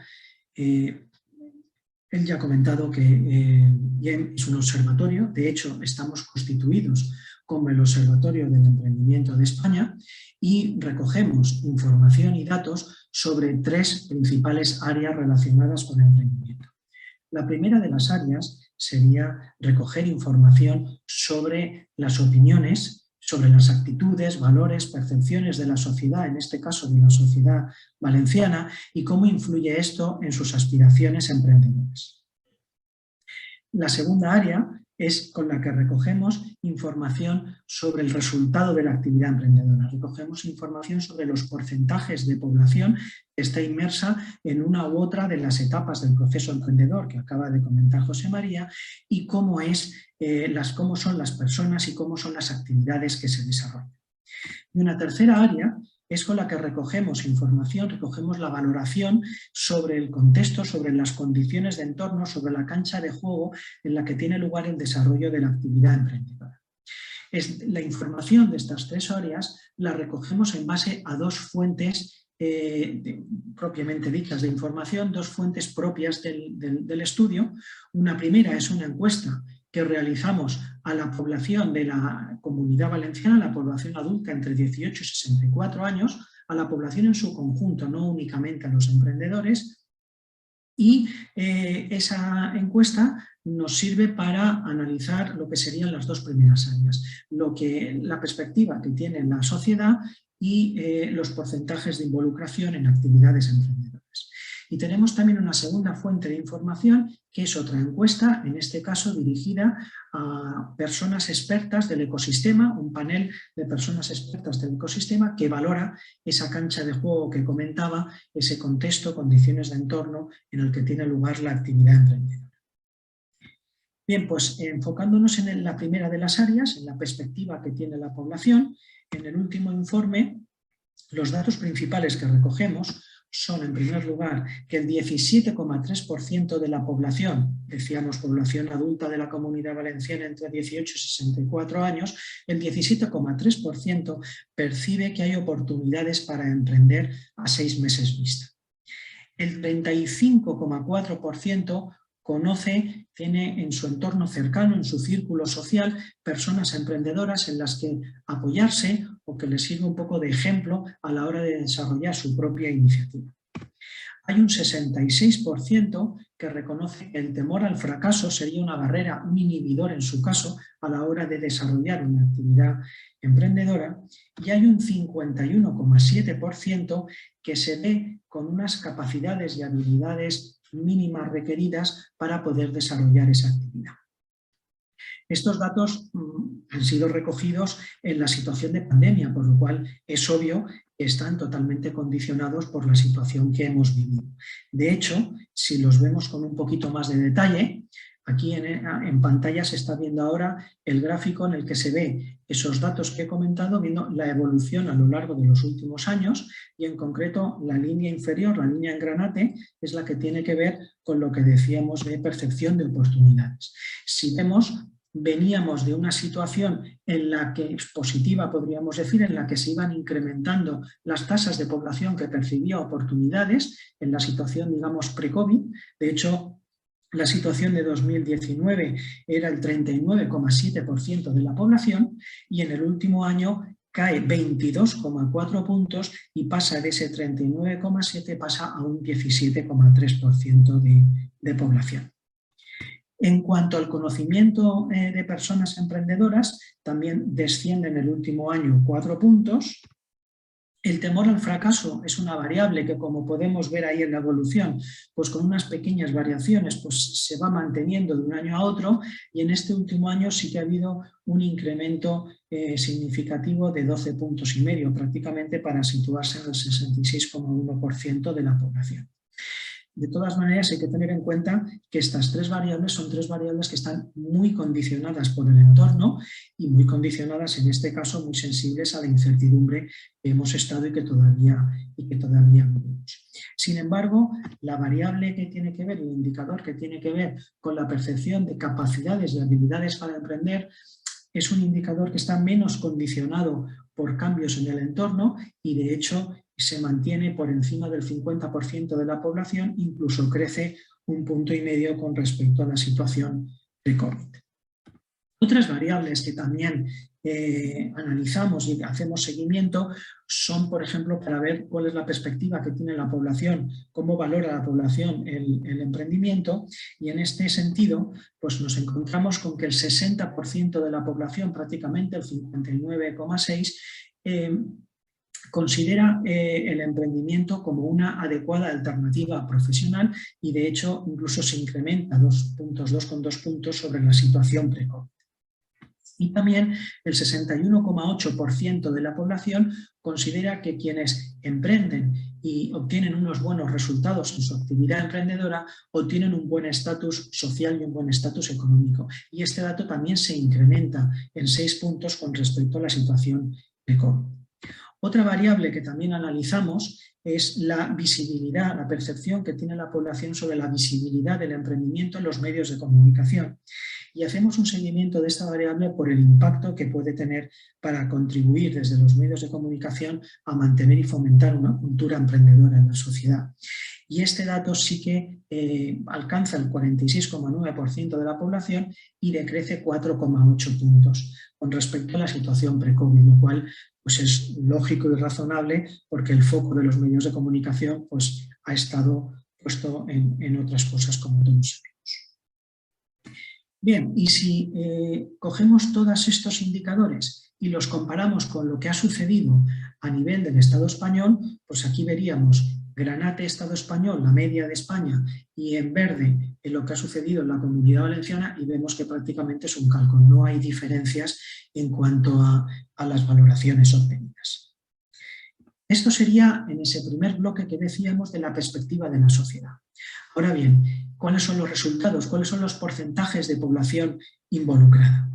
él ya ha comentado que GEM es un observatorio. De hecho, estamos constituidos como el Observatorio del Emprendimiento de España y recogemos información y datos sobre 3 principales áreas relacionadas con el emprendimiento. La primera de las áreas sería recoger información sobre las opiniones, sobre las actitudes, valores, percepciones de la sociedad, en este caso de la sociedad valenciana, y cómo influye esto en sus aspiraciones emprendedoras. La segunda área es con la que recogemos información sobre el resultado de la actividad emprendedora. Recogemos información sobre los porcentajes de población que está inmersa en una u otra de las etapas del proceso emprendedor que acaba de comentar José María y cómo son las personas y cómo son las actividades que se desarrollan. Y una tercera área es con la que recogemos información, recogemos la valoración sobre el contexto, sobre las condiciones de entorno, sobre la cancha de juego en la que tiene lugar el desarrollo de la actividad emprendedora. La información de estas 3 áreas la recogemos en base a 2 fuentes propiamente dichas de información, 2 fuentes propias del estudio. Una primera es una encuesta que realizamos a la población de la Comunidad Valenciana, la población adulta entre 18 y 64 años, a la población en su conjunto, no únicamente a los emprendedores, y esa encuesta nos sirve para analizar lo que serían las 2 primeras áreas, la perspectiva que tiene la sociedad y los porcentajes de involucración en actividades emprendedoras. Y tenemos también una segunda fuente de información, que es otra encuesta, en este caso dirigida a personas expertas del ecosistema, un panel de personas expertas del ecosistema que valora esa cancha de juego que comentaba, ese contexto, condiciones de entorno en el que tiene lugar la actividad emprendedora. Bien, pues enfocándonos en la primera de las áreas, en la perspectiva que tiene la población, en el último informe, los datos principales que recogemos son, en primer lugar, que el 17,3% de la población, decíamos población adulta de la Comunidad Valenciana entre 18 y 64 años, el 17,3% percibe que hay oportunidades para emprender a 6 meses vista. El 35,4% tiene en su entorno cercano, en su círculo social, personas emprendedoras en las que apoyarse o que les sirve un poco de ejemplo a la hora de desarrollar su propia iniciativa. Hay un 66% que reconoce que el temor al fracaso sería una barrera, un inhibidor en su caso, a la hora de desarrollar una actividad emprendedora, y hay un 51,7% que se ve con unas capacidades y habilidades mínimas requeridas para poder desarrollar esa actividad. Estos datos han sido recogidos en la situación de pandemia, por lo cual es obvio que están totalmente condicionados por la situación que hemos vivido. De hecho, si los vemos con un poquito más de detalle, aquí en pantalla se está viendo ahora el gráfico en el que se ve esos datos que he comentado, viendo la evolución a lo largo de los últimos años, y en concreto la línea inferior, la línea en granate, es la que tiene que ver con lo que decíamos de percepción de oportunidades. Si vemos, veníamos de una situación en la que es positiva, podríamos decir, en la que se iban incrementando las tasas de población que percibía oportunidades en la situación, digamos, pre-COVID. De hecho, la situación de 2019 era el 39,7% de la población y en el último año cae 22,4 puntos y pasa de ese 39,7 pasa a un 17,3% de población. En cuanto al conocimiento de personas emprendedoras, también desciende en el último año 4 puntos. El temor al fracaso es una variable que, como podemos ver ahí en la evolución, pues con unas pequeñas variaciones pues se va manteniendo de un año a otro, y en este último año sí que ha habido un incremento significativo de 12,5 puntos, prácticamente para situarse en el 66,1% de la población. De todas maneras, hay que tener en cuenta que estas tres variables son tres variables que están muy condicionadas por el entorno y muy condicionadas, en este caso, muy sensibles a la incertidumbre que hemos estado y que todavía vivimos. Sin embargo, la variable que tiene que ver, el indicador que tiene que ver con la percepción de capacidades y habilidades para emprender, es un indicador que está menos condicionado por cambios en el entorno y, de hecho, se mantiene por encima del 50% de la población, incluso crece 1,5 puntos con respecto a la situación de COVID. Otras variables que también analizamos y hacemos seguimiento son, por ejemplo, para ver cuál es la perspectiva que tiene la población, cómo valora la población el emprendimiento, y en este sentido pues nos encontramos con que el 60% de la población, prácticamente el 59,6%, considera el emprendimiento como una adecuada alternativa profesional y, de hecho, incluso se incrementa 2,2 puntos sobre la situación pre-COVID. Y también el 61,8% de la población considera que quienes emprenden y obtienen unos buenos resultados en su actividad emprendedora obtienen un buen estatus social y un buen estatus económico. Y este dato también se incrementa en 6 puntos con respecto a la situación de COVID. Otra variable que también analizamos es la visibilidad, la percepción que tiene la población sobre la visibilidad del emprendimiento en los medios de comunicación. Y hacemos un seguimiento de esta variable por el impacto que puede tener para contribuir desde los medios de comunicación a mantener y fomentar una cultura emprendedora en la sociedad. Y este dato sí que alcanza el 46,9% de la población y decrece 4,8 puntos con respecto a la situación pre-COVID, lo cual pues es lógico y razonable porque el foco de los medios de comunicación pues, ha estado puesto en otras cosas, como todos sabemos. Bien, y si cogemos todos estos indicadores y los comparamos con lo que ha sucedido a nivel del Estado español, pues aquí veríamos granate Estado español, la media de España, y en verde en lo que ha sucedido en la Comunidad Valenciana, y vemos que prácticamente es un cálculo, no hay diferencias en cuanto a las valoraciones obtenidas. Esto sería en ese primer bloque que decíamos de la perspectiva de la sociedad. Ahora bien, ¿cuáles son los resultados? ¿Cuáles son los porcentajes de población involucrada?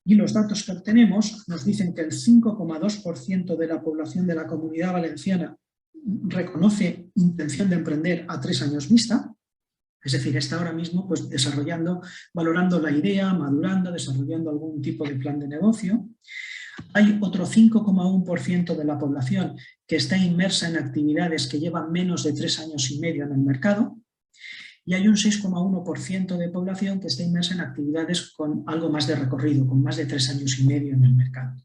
Y los datos que obtenemos nos dicen que el 5,2% de la población de la Comunidad Valenciana reconoce intención de emprender a 3 años vista, es decir, está ahora mismo pues, desarrollando, valorando la idea, madurando, desarrollando algún tipo de plan de negocio. Hay otro 5,1% de la población que está inmersa en actividades que llevan menos de 3 años y medio en el mercado, y hay un 6,1% de población que está inmersa en actividades con algo más de recorrido, con más de 3 años y medio en el mercado.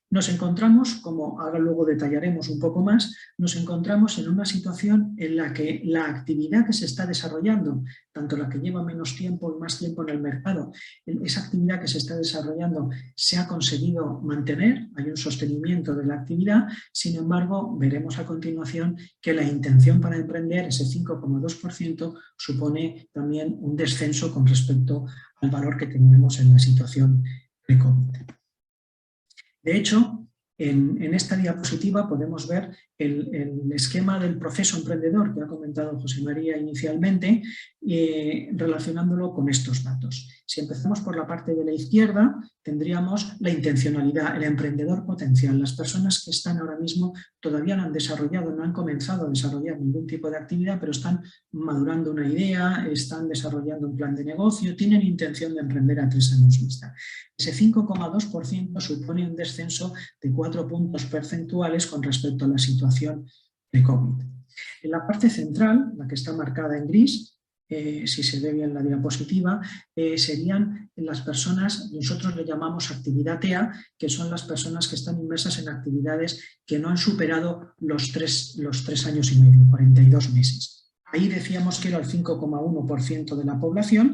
Nos encontramos, como ahora luego detallaremos un poco más, nos encontramos en una situación en la que la actividad que se está desarrollando, tanto la que lleva menos tiempo y más tiempo en el mercado, esa actividad que se está desarrollando se ha conseguido mantener, hay un sostenimiento de la actividad, sin embargo, veremos a continuación que la intención para emprender, ese 5,2%, supone también un descenso con respecto al valor que teníamos en la situación pre-COVID. De hecho, en esta diapositiva podemos ver el esquema del proceso emprendedor que ha comentado José María inicialmente, relacionándolo con estos datos. Si empezamos por la parte de la izquierda, tendríamos la intencionalidad, el emprendedor potencial, las personas que están ahora mismo, todavía no han desarrollado, no han comenzado a desarrollar ningún tipo de actividad, pero están madurando una idea, están desarrollando un plan de negocio, tienen intención de emprender a 3 años vista. Ese 5,2% supone un descenso de 4 puntos porcentuales con respecto a la situación de COVID. En la parte central, la que está marcada en gris, si se ve bien la diapositiva, serían las personas, nosotros le llamamos actividad TEA, que son las personas que están inmersas en actividades que no han superado los 3 años y medio, 42 meses. Ahí decíamos que era el 5,1% de la población.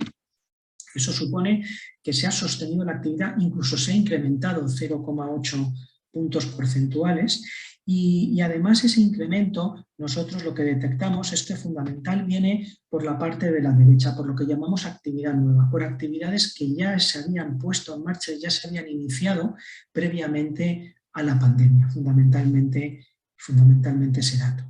Eso supone que se ha sostenido la actividad, incluso se ha incrementado 0,8 puntos porcentuales. Y además ese incremento, nosotros lo que detectamos es que fundamental viene por la parte de la derecha, por lo que llamamos actividad nueva, por actividades que ya se habían puesto en marcha, ya se habían iniciado previamente a la pandemia, fundamentalmente ese dato.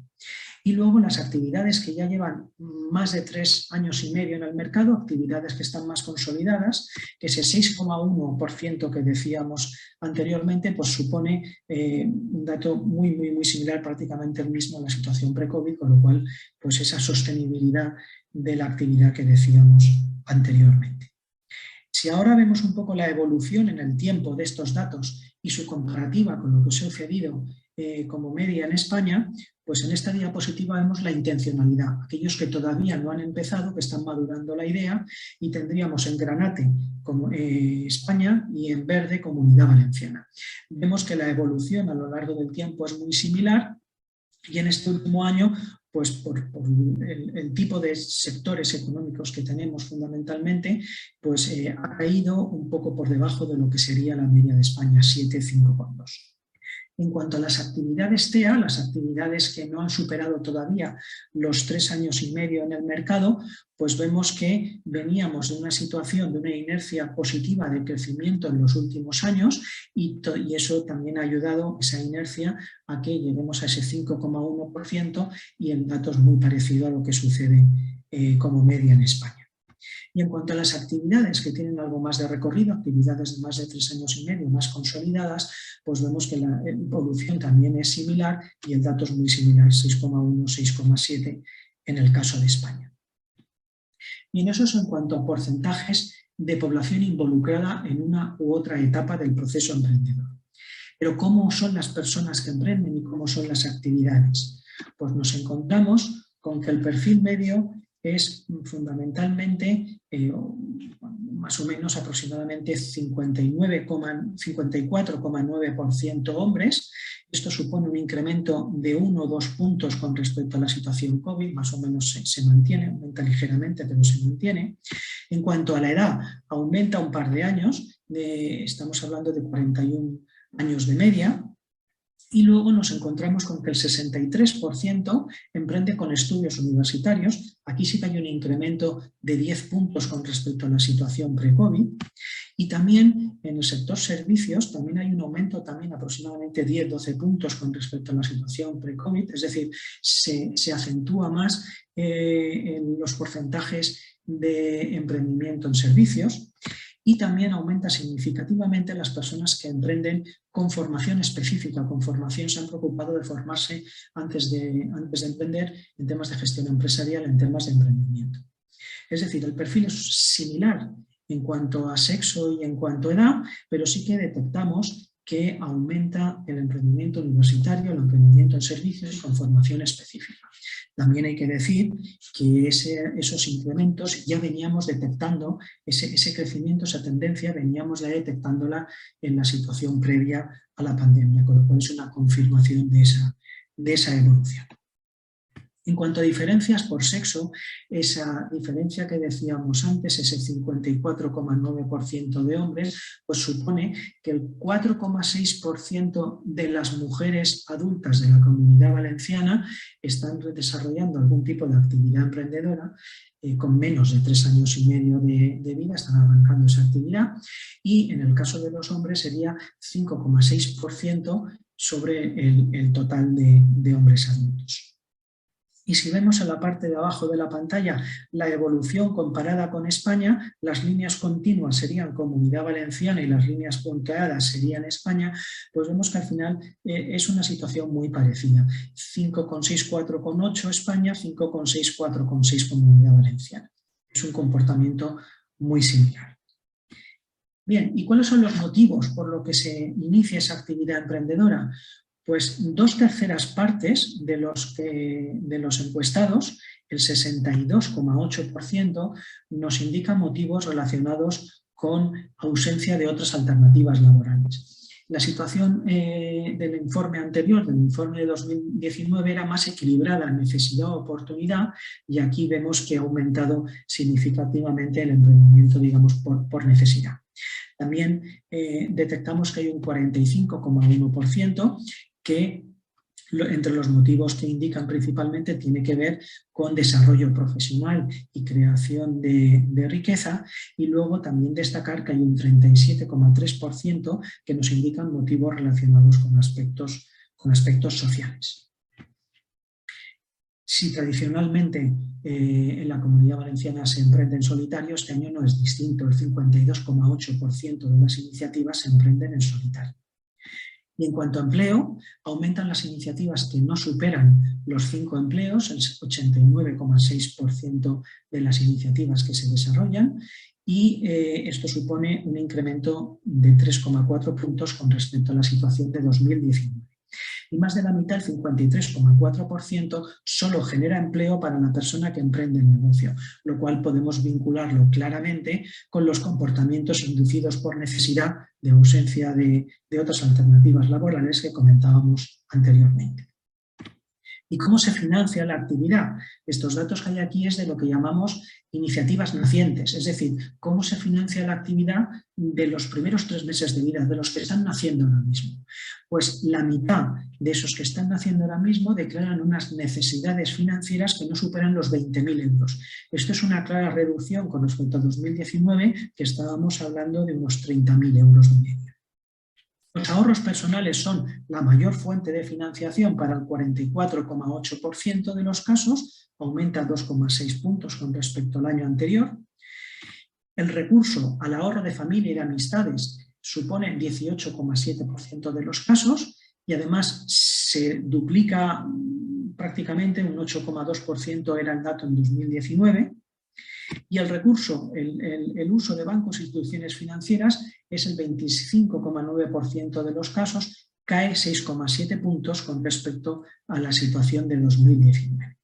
Y luego las actividades que ya llevan más de 3 años y medio en el mercado, actividades que están más consolidadas, que ese 6,1% que decíamos anteriormente, pues supone un dato muy similar, prácticamente el mismo a la situación pre-COVID, con lo cual pues esa sostenibilidad de la actividad que decíamos anteriormente. Si ahora vemos un poco la evolución en el tiempo de estos datos y su comparativa con lo que se ha sucedido como media en España, pues en esta diapositiva vemos la intencionalidad, aquellos que todavía no han empezado, que están madurando la idea, y tendríamos en granate como, España y en verde Comunidad Valenciana. Vemos que la evolución a lo largo del tiempo es muy similar y en este último año, pues por el tipo de sectores económicos que tenemos fundamentalmente, pues ha caído un poco por debajo de lo que sería la media de España, 7,5,2. En cuanto a las actividades TEA, las actividades que no han superado todavía los 3 años y medio en el mercado, pues vemos que veníamos de una situación, de una inercia positiva de crecimiento en los últimos años y eso también ha ayudado, esa inercia, a que lleguemos a ese 5,1% y en datos muy parecidos a lo que sucede como media en España. Y en cuanto a las actividades que tienen algo más de recorrido, actividades de más de 3 años y medio, más consolidadas, pues vemos que la evolución también es similar y el dato es muy similar, 6,1, 6,7 en el caso de España. Y en eso es en cuanto a porcentajes de población involucrada en una u otra etapa del proceso emprendedor. Pero ¿cómo son las personas que emprenden y cómo son las actividades? Pues nos encontramos con que el perfil medio es fundamentalmente más o menos aproximadamente 54,9% hombres. Esto supone un incremento de 1 o 2 puntos con respecto a la situación COVID, más o menos se mantiene, aumenta ligeramente, pero se mantiene. En cuanto a la edad, aumenta un par de años, estamos hablando de 41 años de media. Y luego nos encontramos con que el 63% emprende con estudios universitarios. Aquí sí que hay un incremento de 10 puntos con respecto a la situación pre-COVID. Y también en el sector servicios también hay un aumento también aproximadamente 10-12 puntos con respecto a la situación pre-COVID. Es decir, se acentúa más en los porcentajes de emprendimiento en servicios. Y también aumenta significativamente las personas que emprenden con formación específica. Con formación se han preocupado de formarse antes de emprender en temas de gestión empresarial, en temas de emprendimiento. Es decir, el perfil es similar en cuanto a sexo y en cuanto a edad, pero sí que detectamos que aumenta el emprendimiento universitario, el emprendimiento en servicios y con formación específica. También hay que decir que esos incrementos ya veníamos detectando, ese crecimiento, esa tendencia, veníamos ya detectándola en la situación previa a la pandemia, con lo cual es una confirmación de esa evolución. En cuanto a diferencias por sexo, esa diferencia que decíamos antes, ese 54,9% de hombres, pues supone que el 4,6% de las mujeres adultas de la Comunidad Valenciana están desarrollando algún tipo de actividad emprendedora con menos de 3 años y medio de vida, están arrancando esa actividad, y en el caso de los hombres sería 5,6% sobre el total de hombres adultos. Y si vemos en la parte de abajo de la pantalla la evolución comparada con España, las líneas continuas serían Comunidad Valenciana y las líneas punteadas serían España, pues vemos que al final es una situación muy parecida. 5,6, 4,8 España, 5,6, 4,6 Comunidad Valenciana. Es un comportamiento muy similar. Bien, ¿y cuáles son los motivos por los que se inicia esa actividad emprendedora? Pues 2/3 partes de los encuestados, el 62,8%, nos indican motivos relacionados con ausencia de otras alternativas laborales. La situación del informe anterior, del informe de 2019, era más equilibrada, necesidad-oportunidad, y aquí vemos que ha aumentado significativamente el emprendimiento, digamos, por necesidad. También detectamos que hay un 45,1% que entre los motivos que indican principalmente tiene que ver con desarrollo profesional y creación de riqueza, y luego también destacar que hay un 37,3% que nos indican motivos relacionados con aspectos sociales. Si tradicionalmente en la Comunidad Valenciana se emprende en solitario, este año no es distinto, el 52,8% de las iniciativas se emprenden en solitario. Y en cuanto a empleo, aumentan las iniciativas que no superan los 5 empleos, el 89,6% de las iniciativas que se desarrollan, y esto supone un incremento de 3,4 puntos con respecto a la situación de 2019. Y más de la mitad, el 53,4%, solo genera empleo para la persona que emprende el negocio, lo cual podemos vincularlo claramente con los comportamientos inducidos por necesidad de ausencia de otras alternativas laborales que comentábamos anteriormente. ¿Y cómo se financia la actividad? Estos datos que hay aquí es de lo que llamamos iniciativas nacientes, es decir, cómo se financia la actividad de los primeros 3 meses de vida, de los que están naciendo ahora mismo. Pues la mitad de esos que están naciendo ahora mismo declaran unas necesidades financieras que no superan los 20.000 euros. Esto es una clara reducción con respecto a 2019, que estábamos hablando de unos 30.000 euros de media. Los ahorros personales son la mayor fuente de financiación para el 44,8% de los casos, aumenta 2,6 puntos con respecto al año anterior. El recurso al ahorro de familia y de amistades supone 18,7% de los casos y además se duplica prácticamente, un 8,2% era el dato en 2019. Y el recurso, el uso de bancos e instituciones financieras es el 25,9% de los casos, cae 6,7 puntos con respecto a la situación de 2019.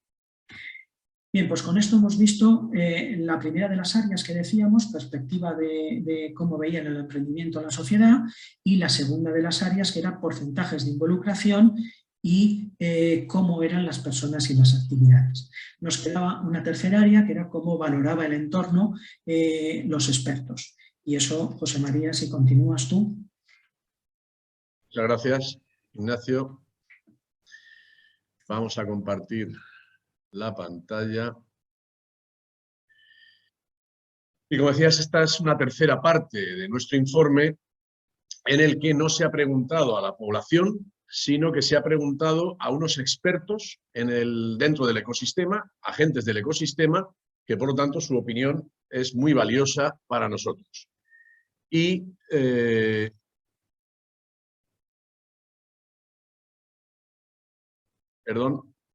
Bien, pues con esto hemos visto la primera de las áreas que decíamos, perspectiva de cómo veían el emprendimiento a la sociedad, y la segunda de las áreas que era porcentajes de involucración y cómo eran las personas y las actividades. Nos quedaba una tercera área que era cómo valoraba el entorno los expertos. Y eso, José María, si continúas tú. Muchas gracias. Ignacio, vamos a compartir la pantalla. Y como decías, esta es una tercera parte de nuestro informe en el que no se ha preguntado a la población, sino que se ha preguntado a unos expertos dentro del ecosistema, agentes del ecosistema, que por lo tanto su opinión es muy valiosa para nosotros. Y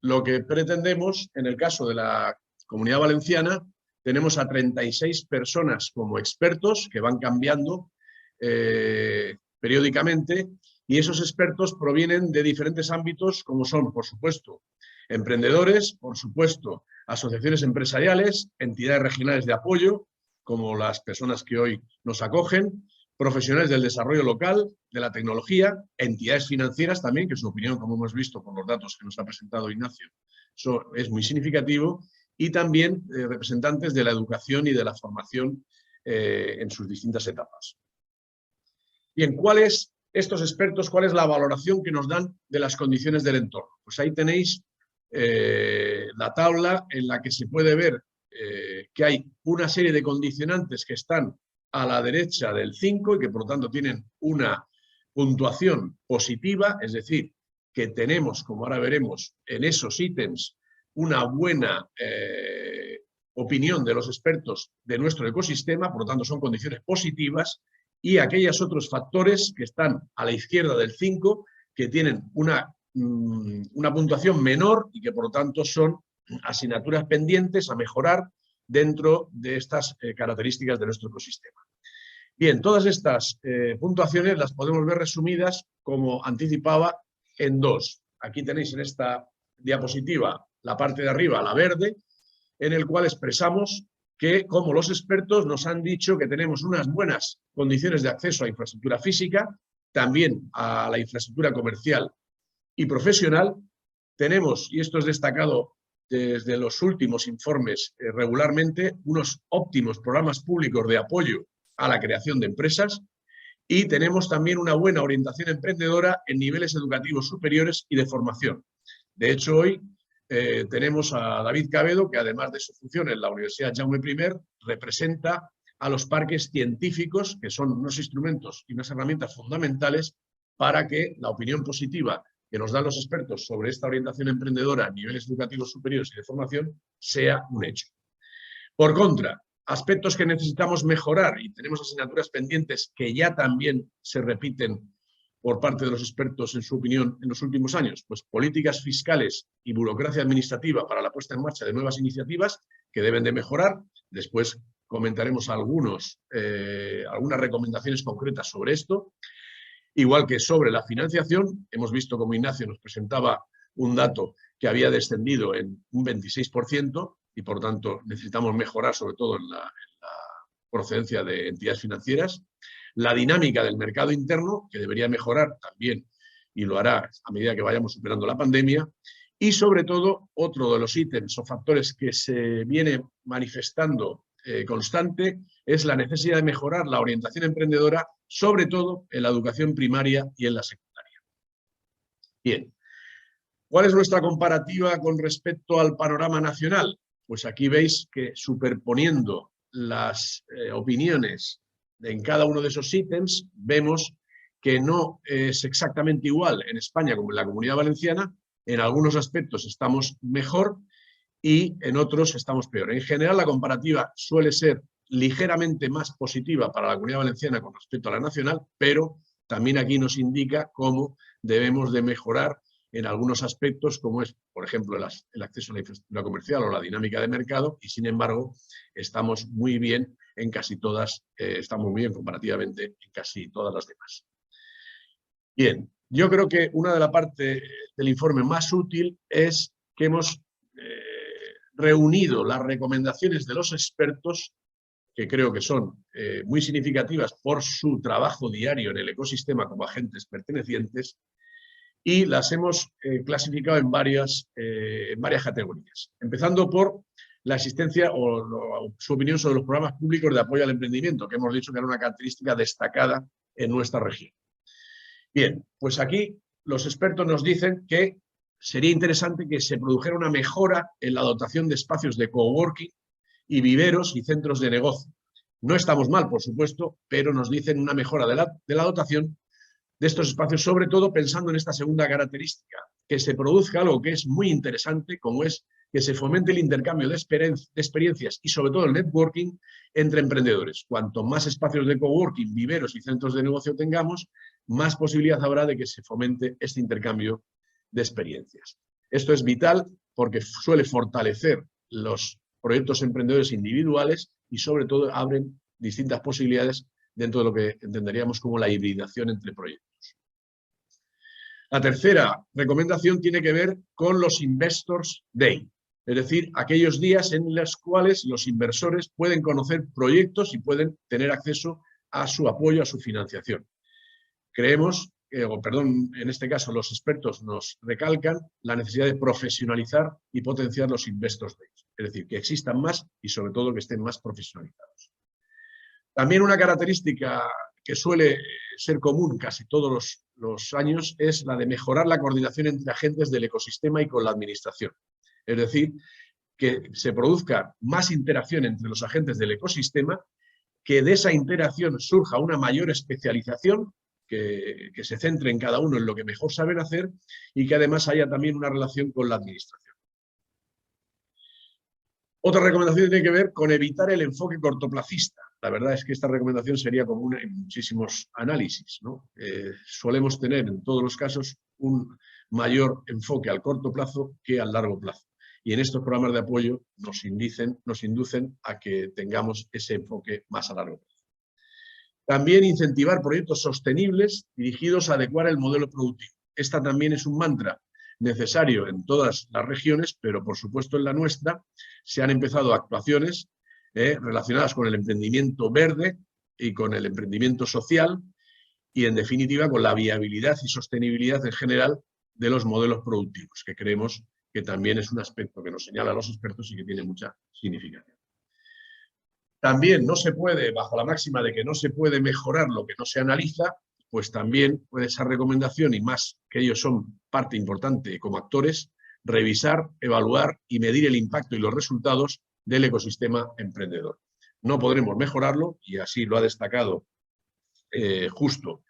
lo que pretendemos en el caso de la Comunidad Valenciana, tenemos a 36 personas como expertos que van cambiando periódicamente, y esos expertos provienen de diferentes ámbitos como son, por supuesto, emprendedores, por supuesto, asociaciones empresariales, entidades regionales de apoyo, como las personas que hoy nos acogen, profesionales del desarrollo local, de la tecnología, entidades financieras también, que su opinión, como hemos visto con los datos que nos ha presentado Ignacio, eso es muy significativo, y también representantes de la educación y de la formación en sus distintas etapas. Bien, estos expertos, ¿cuál es la valoración que nos dan de las condiciones del entorno? Pues ahí tenéis la tabla en la que se puede ver que hay una serie de condicionantes que están a la derecha del 5 y que por lo tanto tienen una puntuación positiva, es decir, que tenemos, como ahora veremos, en esos ítems una buena opinión de los expertos de nuestro ecosistema, por lo tanto son condiciones positivas, y aquellos otros factores que están a la izquierda del 5, que tienen una puntuación menor y que por lo tanto son asignaturas pendientes a mejorar dentro de estas características de nuestro ecosistema. Bien, todas estas puntuaciones las podemos ver resumidas, como anticipaba, en dos. Aquí tenéis en esta diapositiva la parte de arriba, la verde, en el cual expresamos que, como los expertos nos han dicho que tenemos unas buenas condiciones de acceso a infraestructura física, también a la infraestructura comercial y profesional, tenemos, y esto es destacado desde los últimos informes regularmente, unos óptimos programas públicos de apoyo a la creación de empresas, y tenemos también una buena orientación emprendedora en niveles educativos superiores y de formación. De hecho, hoy tenemos a David Cabedo, que además de su función en la Universidad Jaume I, representa a los parques científicos, que son unos instrumentos y unas herramientas fundamentales para que la opinión positiva que nos dan los expertos sobre esta orientación emprendedora a niveles educativos superiores y de formación sea un hecho. Por contra, aspectos que necesitamos mejorar, y tenemos asignaturas pendientes que ya también se repiten por parte de los expertos en su opinión en los últimos años, pues políticas fiscales y burocracia administrativa para la puesta en marcha de nuevas iniciativas que deben de mejorar. Después comentaremos algunas recomendaciones concretas sobre esto. Igual que sobre la financiación, hemos visto como Ignacio nos presentaba un dato que había descendido en un 26% y por tanto necesitamos mejorar sobre todo en la procedencia de entidades financieras. La dinámica del mercado interno, que debería mejorar también y lo hará a medida que vayamos superando la pandemia. Y sobre todo, otro de los ítems o factores que se viene manifestando constante es la necesidad de mejorar la orientación emprendedora, sobre todo en la educación primaria y en la secundaria. Bien, ¿cuál es nuestra comparativa con respecto al panorama nacional? Pues aquí veis que superponiendo las opiniones en cada uno de esos ítems, vemos que no es exactamente igual en España como en la Comunidad Valenciana. En algunos aspectos estamos mejor y en otros estamos peor. En general, la comparativa suele ser ligeramente más positiva para la Comunidad Valenciana con respecto a la nacional, pero también aquí nos indica cómo debemos de mejorar en algunos aspectos, como es, por ejemplo, el acceso a la infraestructura comercial o la dinámica de mercado, y sin embargo, estamos muy bien en casi todas, estamos muy bien comparativamente en casi todas las demás. Bien, yo creo que una de las partes del informe más útil es que hemos reunido las recomendaciones de los expertos, que creo que son muy significativas por su trabajo diario en el ecosistema como agentes pertenecientes, y las hemos clasificado en varias categorías, empezando por la existencia o su opinión sobre los programas públicos de apoyo al emprendimiento, que hemos dicho que era una característica destacada en nuestra región. Bien, pues aquí los expertos nos dicen que sería interesante que se produjera una mejora en la dotación de espacios de coworking y viveros y centros de negocio. No estamos mal, por supuesto, pero nos dicen una mejora de la dotación de estos espacios, sobre todo pensando en esta segunda característica, que se produzca algo que es muy interesante, como es que se fomente el intercambio de experiencias y sobre todo el networking entre emprendedores. Cuanto más espacios de coworking, viveros y centros de negocio tengamos, más posibilidad habrá de que se fomente este intercambio de experiencias. Esto es vital porque suele fortalecer los proyectos emprendedores individuales y sobre todo abren distintas posibilidades dentro de lo que entenderíamos como la hibridación entre proyectos. La tercera recomendación tiene que ver con los Investors Day, es decir, aquellos días en los cuales los inversores pueden conocer proyectos y pueden tener acceso a su apoyo, a su financiación. Creemos, en este caso los expertos nos recalcan la necesidad de profesionalizar y potenciar los Investors Days, es decir, que existan más y sobre todo que estén más profesionalizados. También una característica que suele ser común casi todos los años es la de mejorar la coordinación entre agentes del ecosistema y con la administración. Es decir, que se produzca más interacción entre los agentes del ecosistema, que de esa interacción surja una mayor especialización, que se centre en cada uno en lo que mejor saben hacer y que además haya también una relación con la administración. Otra recomendación tiene que ver con evitar el enfoque cortoplacista. La verdad es que esta recomendación sería común en muchísimos análisis, ¿no? Solemos tener en todos los casos un mayor enfoque al corto plazo que al largo plazo. Y en estos programas de apoyo nos inducen a que tengamos ese enfoque más a largo plazo. También incentivar proyectos sostenibles dirigidos a adecuar el modelo productivo. Esta también es un mantra necesario en todas las regiones, pero por supuesto en la nuestra se han empezado actuaciones relacionadas con el emprendimiento verde y con el emprendimiento social y en definitiva con la viabilidad y sostenibilidad en general de los modelos productivos, que creemos que también es un aspecto que nos señalan los expertos y que tiene mucha significación. También no se puede, bajo la máxima de que no se puede mejorar lo que no se analiza, pues también puede esa recomendación, y más que ellos son parte importante como actores, revisar, evaluar y medir el impacto y los resultados del ecosistema emprendedor. No podremos mejorarlo, y así lo ha destacado Justo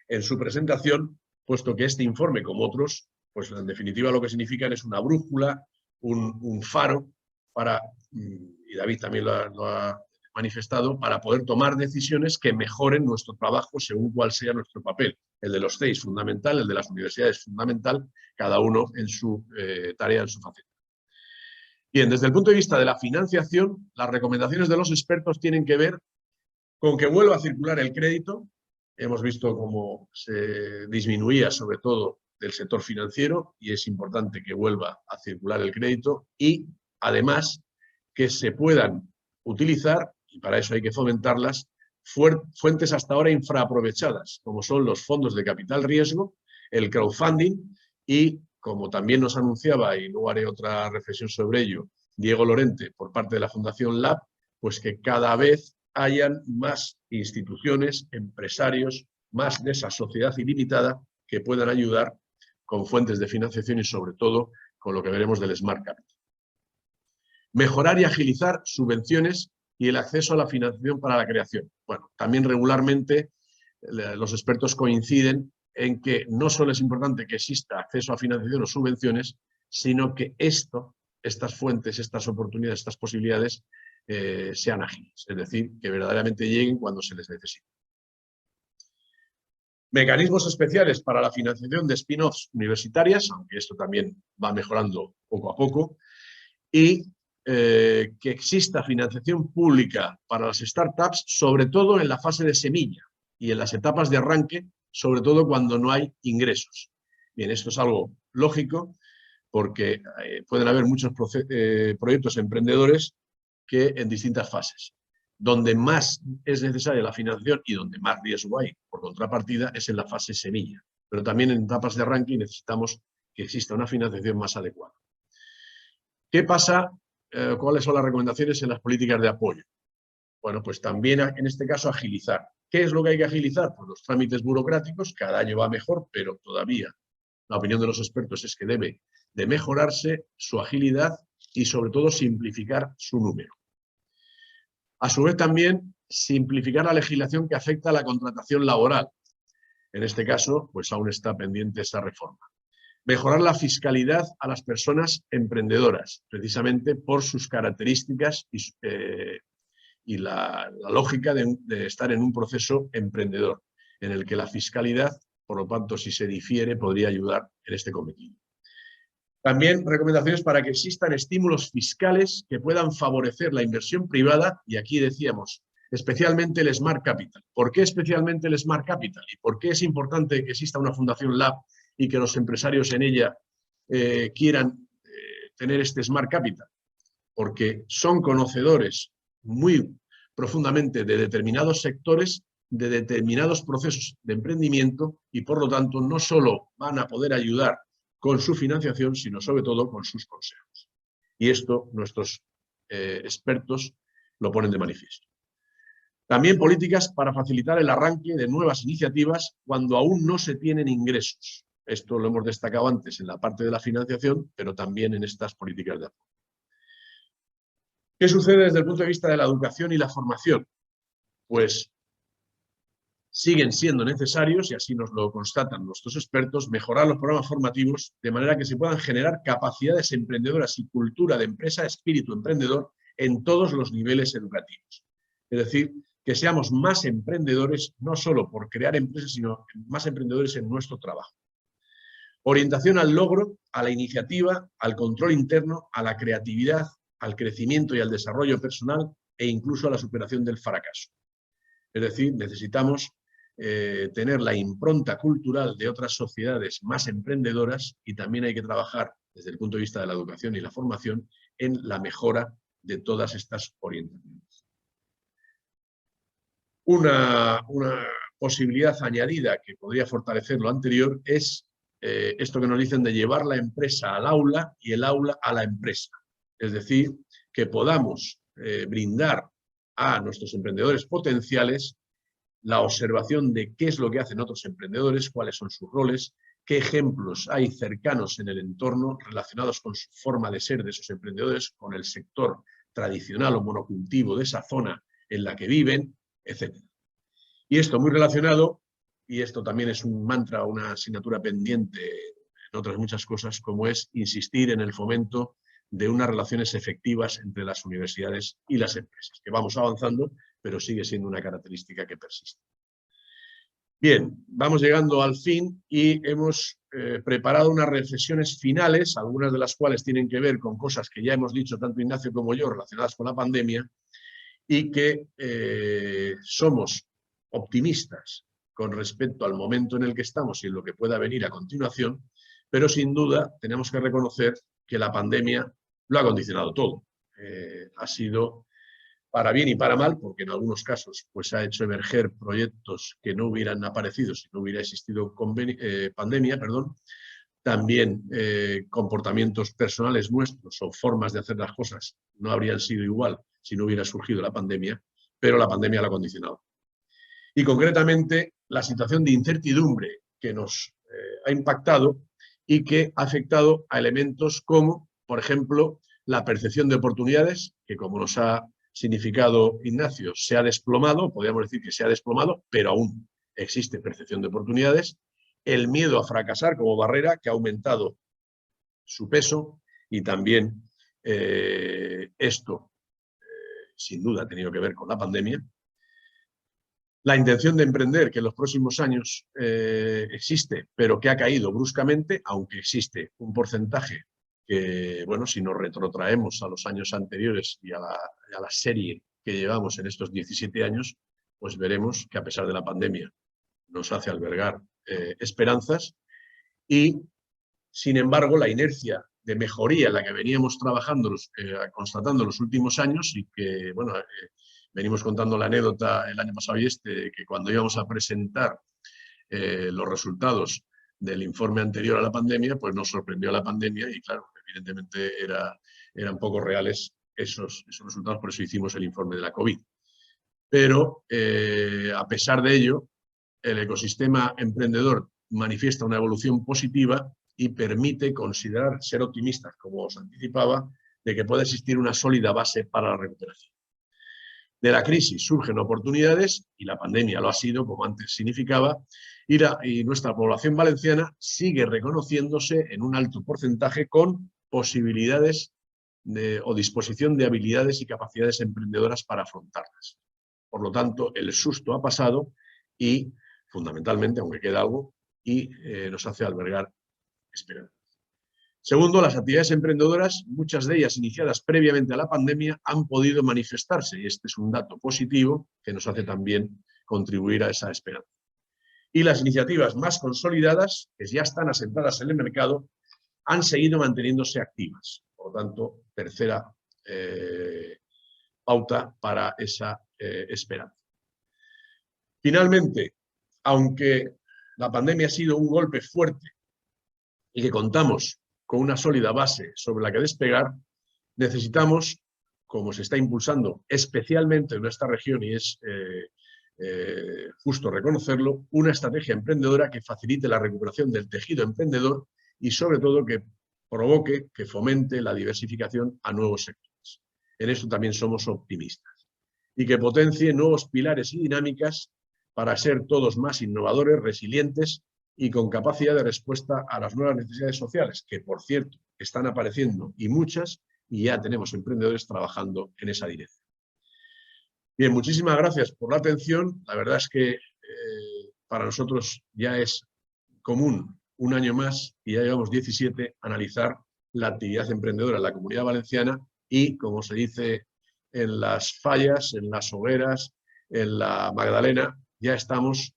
en su presentación, puesto que este informe, como otros, pues en definitiva lo que significan es una brújula, un faro para, y David también lo ha manifestado, para poder tomar decisiones que mejoren nuestro trabajo según cuál sea nuestro papel. El de los CEIs fundamental, el de las universidades fundamental, cada uno en su tarea, en su faceta. Bien, desde el punto de vista de la financiación, las recomendaciones de los expertos tienen que ver con que vuelva a circular el crédito. Hemos visto cómo se disminuía sobre todo del sector financiero y es importante que vuelva a circular el crédito y además que se puedan utilizar, y para eso hay que fomentarlas, fuentes hasta ahora infraaprovechadas, como son los fondos de capital riesgo, el crowdfunding y, como también nos anunciaba, y luego haré otra reflexión sobre ello, Diego Lorente, por parte de la Fundación Lab, pues que cada vez hayan más instituciones, empresarios, más de esa sociedad ilimitada que puedan ayudar con fuentes de financiación y sobre todo con lo que veremos del Smart Capital. Mejorar y agilizar subvenciones y el acceso a la financiación para la creación. Bueno, también regularmente los expertos coinciden en que no solo es importante que exista acceso a financiación o subvenciones, sino que estas fuentes, estas oportunidades, estas posibilidades sean ágiles, es decir, que verdaderamente lleguen cuando se les necesite. Mecanismos especiales para la financiación de spin-offs universitarias, aunque esto también va mejorando poco a poco, y que exista financiación pública para las startups, sobre todo en la fase de semilla y en las etapas de arranque, sobre todo cuando no hay ingresos. Bien, esto es algo lógico porque pueden haber muchos proyectos emprendedores que en distintas fases. Donde más es necesaria la financiación y donde más riesgo hay, por contrapartida, es en la fase semilla. Pero también en etapas de arranque necesitamos que exista una financiación más adecuada. ¿Qué pasa? ¿Cuáles son las recomendaciones en las políticas de apoyo? Bueno, pues también en este caso agilizar. ¿Qué es lo que hay que agilizar? Pues los trámites burocráticos, cada año va mejor, pero todavía la opinión de los expertos es que debe de mejorarse su agilidad y sobre todo simplificar su número. A su vez también simplificar la legislación que afecta a la contratación laboral. En este caso, pues aún está pendiente esa reforma. Mejorar la fiscalidad a las personas emprendedoras, precisamente por sus características y la lógica de estar en un proceso emprendedor, en el que la fiscalidad, por lo tanto, si se difiere, podría ayudar en este cometido. También recomendaciones para que existan estímulos fiscales que puedan favorecer la inversión privada, y aquí decíamos, especialmente el Smart Capital. ¿Por qué especialmente el Smart Capital? ¿Y por qué es importante que exista una Fundación Lab y que los empresarios en ella quieran tener este Smart Capital? Porque son conocedores muy profundamente de determinados sectores, de determinados procesos de emprendimiento y, por lo tanto, no solo van a poder ayudar con su financiación, sino sobre todo con sus consejos. Y esto nuestros expertos lo ponen de manifiesto. También políticas para facilitar el arranque de nuevas iniciativas cuando aún no se tienen ingresos. Esto lo hemos destacado antes en la parte de la financiación, pero también en estas políticas de apoyo. ¿Qué sucede desde el punto de vista de la educación y la formación? Pues siguen siendo necesarios, y así nos lo constatan nuestros expertos, mejorar los programas formativos de manera que se puedan generar capacidades emprendedoras y cultura de empresa, espíritu emprendedor en todos los niveles educativos. Es decir, que seamos más emprendedores, no solo por crear empresas, sino más emprendedores en nuestro trabajo. Orientación al logro, a la iniciativa, al control interno, a la creatividad, al crecimiento y al desarrollo personal e incluso a la superación del fracaso. Es decir, necesitamos tener la impronta cultural de otras sociedades más emprendedoras y también hay que trabajar desde el punto de vista de la educación y la formación en la mejora de todas estas orientaciones. Una posibilidad añadida que podría fortalecer lo anterior es esto que nos dicen de llevar la empresa al aula y el aula a la empresa. Es decir, que podamos brindar a nuestros emprendedores potenciales la observación de qué es lo que hacen otros emprendedores, cuáles son sus roles, qué ejemplos hay cercanos en el entorno relacionados con su forma de ser de esos emprendedores, con el sector tradicional o monocultivo de esa zona en la que viven, etc. Y esto muy relacionado, y esto también es un mantra, una asignatura pendiente en otras muchas cosas, como es insistir en el fomento de unas relaciones efectivas entre las universidades y las empresas, que vamos avanzando, pero sigue siendo una característica que persiste. Bien, vamos llegando al fin y hemos preparado unas reflexiones finales, algunas de las cuales tienen que ver con cosas que ya hemos dicho tanto Ignacio como yo relacionadas con la pandemia y que somos optimistas con respecto al momento en el que estamos y en lo que pueda venir a continuación, pero sin duda tenemos que reconocer que la pandemia lo ha condicionado todo. Ha sido para bien y para mal, porque en algunos casos pues, ha hecho emerger proyectos que no hubieran aparecido si no hubiera existido pandemia, También comportamientos personales nuestros o formas de hacer las cosas no habrían sido igual si no hubiera surgido la pandemia, pero la pandemia la ha condicionado. Y concretamente la situación de incertidumbre que nos ha impactado y que ha afectado a elementos como, por ejemplo, la percepción de oportunidades, que como nos ha significado Ignacio, se ha desplomado, podríamos decir que se ha desplomado, pero aún existe percepción de oportunidades, el miedo a fracasar como barrera, que ha aumentado su peso, y también esto, sin duda, ha tenido que ver con la pandemia. La intención de emprender, que en los próximos años existe, pero que ha caído bruscamente, aunque existe un porcentaje que, bueno, si nos retrotraemos a los años anteriores y a la serie que llevamos en estos 17 años, pues veremos que a pesar de la pandemia nos hace albergar esperanzas y, sin embargo, la inercia de mejoría en la que veníamos trabajando, constatando en los últimos años y que, bueno, venimos contando la anécdota el año pasado y que cuando íbamos a presentar los resultados del informe anterior a la pandemia, pues nos sorprendió la pandemia y, claro, evidentemente eran poco reales esos resultados, por eso hicimos el informe de la COVID. Pero, a pesar de ello, el ecosistema emprendedor manifiesta una evolución positiva y permite considerar, ser optimistas, como os anticipaba, de que puede existir una sólida base para la recuperación. De la crisis surgen oportunidades, y la pandemia lo ha sido, como antes significaba, y nuestra población valenciana sigue reconociéndose en un alto porcentaje con posibilidades o disposición de habilidades y capacidades emprendedoras para afrontarlas. Por lo tanto, el susto ha pasado y, fundamentalmente, aunque queda algo, y nos hace albergar esperanza. Segundo, las actividades emprendedoras, muchas de ellas iniciadas previamente a la pandemia, han podido manifestarse, y este es un dato positivo que nos hace también contribuir a esa esperanza. Y las iniciativas más consolidadas, que ya están asentadas en el mercado, han seguido manteniéndose activas. Por lo tanto, tercera pauta para esa esperanza. Finalmente, aunque la pandemia ha sido un golpe fuerte y que contamos con una sólida base sobre la que despegar, necesitamos, como se está impulsando especialmente en nuestra región, y es justo reconocerlo, una estrategia emprendedora que facilite la recuperación del tejido emprendedor y, sobre todo, que provoque, que fomente la diversificación a nuevos sectores. En esto también somos optimistas. Y que potencie nuevos pilares y dinámicas para ser todos más innovadores, resilientes y con capacidad de respuesta a las nuevas necesidades sociales, que, por cierto, están apareciendo y muchas, y ya tenemos emprendedores trabajando en esa dirección. Bien, muchísimas gracias por la atención. La verdad es que para nosotros ya es común un año más, y ya llevamos 17, analizar la actividad emprendedora en la Comunidad Valenciana y, como se dice en las Fallas, en las Hogueras, en la Magdalena, ya estamos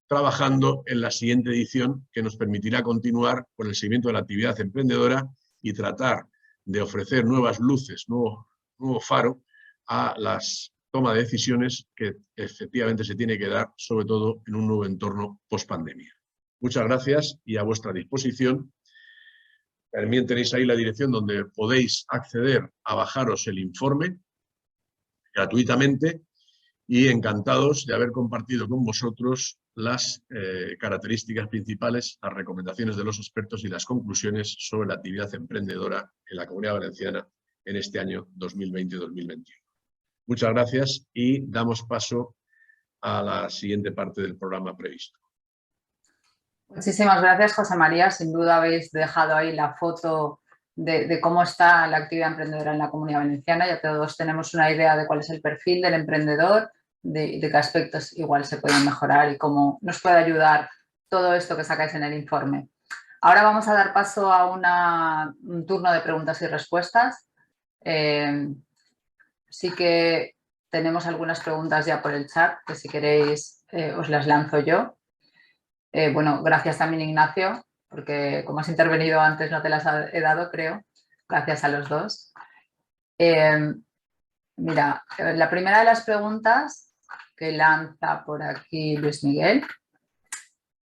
trabajando en la siguiente edición, que nos permitirá continuar con el seguimiento de la actividad emprendedora y tratar de ofrecer nuevas luces, nuevo faro a las toma de decisiones que efectivamente se tiene que dar, sobre todo en un nuevo entorno post-pandemia. Muchas gracias y a vuestra disposición. También tenéis ahí la dirección donde podéis acceder a bajaros el informe gratuitamente, y encantados de haber compartido con vosotros las características principales, las recomendaciones de los expertos y las conclusiones sobre la actividad emprendedora en la Comunidad Valenciana en este año 2020-2021. Muchas gracias y damos paso a la siguiente parte del programa previsto. Muchísimas gracias, José María. Sin duda habéis dejado ahí la foto de cómo está la actividad emprendedora en la Comunidad Valenciana. Ya todos tenemos una idea de cuál es el perfil del emprendedor, de qué aspectos igual se pueden mejorar y cómo nos puede ayudar todo esto que sacáis en el informe. Ahora vamos a dar paso a un turno de preguntas y respuestas. Sí que tenemos algunas preguntas ya por el chat, que si queréis os las lanzo yo. Bueno, gracias también, Ignacio, porque como has intervenido antes no te las he dado, creo. Gracias a los dos. Mira, la primera de las preguntas que lanza por aquí Luis Miguel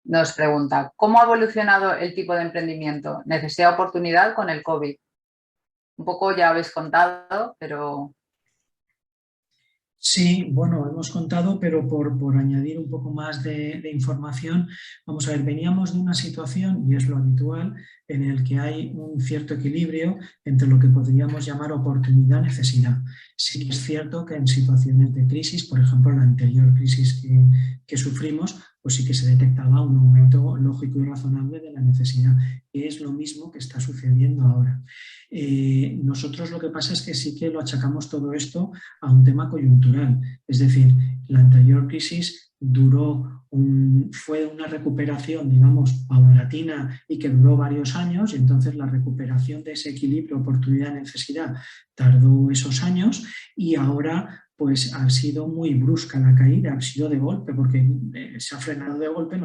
nos pregunta: ¿cómo ha evolucionado el tipo de emprendimiento, necesidad, oportunidad con el COVID? Un poco ya habéis contado, pero... Sí, bueno, hemos contado, pero por añadir un poco más de información, vamos a ver, veníamos de una situación, y es lo habitual, en el que hay un cierto equilibrio entre lo que podríamos llamar oportunidad-necesidad. Sí que es cierto que en situaciones de crisis, por ejemplo, la anterior crisis que sufrimos, pues sí que se detectaba un aumento lógico y razonable de la necesidad, que es lo mismo que está sucediendo ahora. Nosotros lo que pasa es que sí que lo achacamos todo esto a un tema coyuntural, es decir, la anterior crisis fue una recuperación, digamos, paulatina y que duró varios años, y entonces la recuperación de ese equilibrio oportunidad-necesidad tardó esos años, y ahora pues ha sido muy brusca la caída, ha sido de golpe, porque se ha frenado de golpe,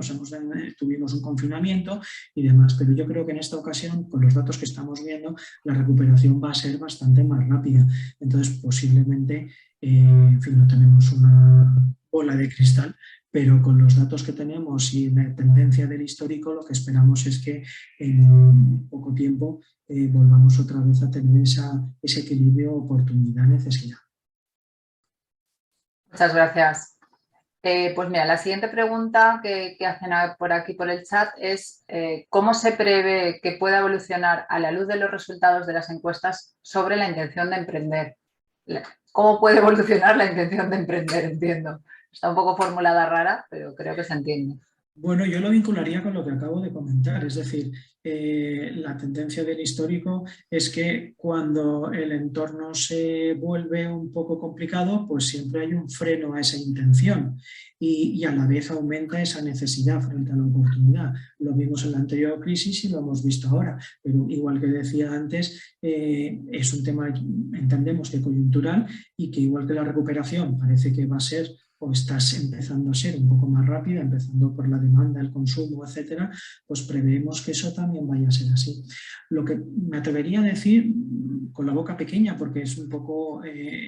tuvimos un confinamiento y demás, pero yo creo que en esta ocasión, con los datos que estamos viendo, la recuperación va a ser bastante más rápida. Entonces, posiblemente, en fin, no tenemos una bola de cristal, pero con los datos que tenemos y la tendencia del histórico, lo que esperamos es que en poco tiempo volvamos otra vez a tener ese equilibrio oportunidad-necesidad. Muchas gracias. Pues mira, la siguiente pregunta que hacen por aquí por el chat es ¿cómo se prevé que pueda evolucionar a la luz de los resultados de las encuestas sobre la intención de emprender? ¿Cómo puede evolucionar la intención de emprender? Entiendo. Está un poco formulada rara, pero creo que se entiende. Bueno, yo lo vincularía con lo que acabo de comentar, es decir, la tendencia del histórico es que cuando el entorno se vuelve un poco complicado, pues siempre hay un freno a esa intención y a la vez aumenta esa necesidad frente a la oportunidad. Lo vimos en la anterior crisis y lo hemos visto ahora, pero igual que decía antes, es un tema, entendemos que coyuntural y que igual que la recuperación parece que va a ser o estás empezando a ser un poco más rápida, empezando por la demanda, el consumo, etcétera, pues preveemos que eso también vaya a ser así. Lo que me atrevería a decir, con la boca pequeña, porque es un poco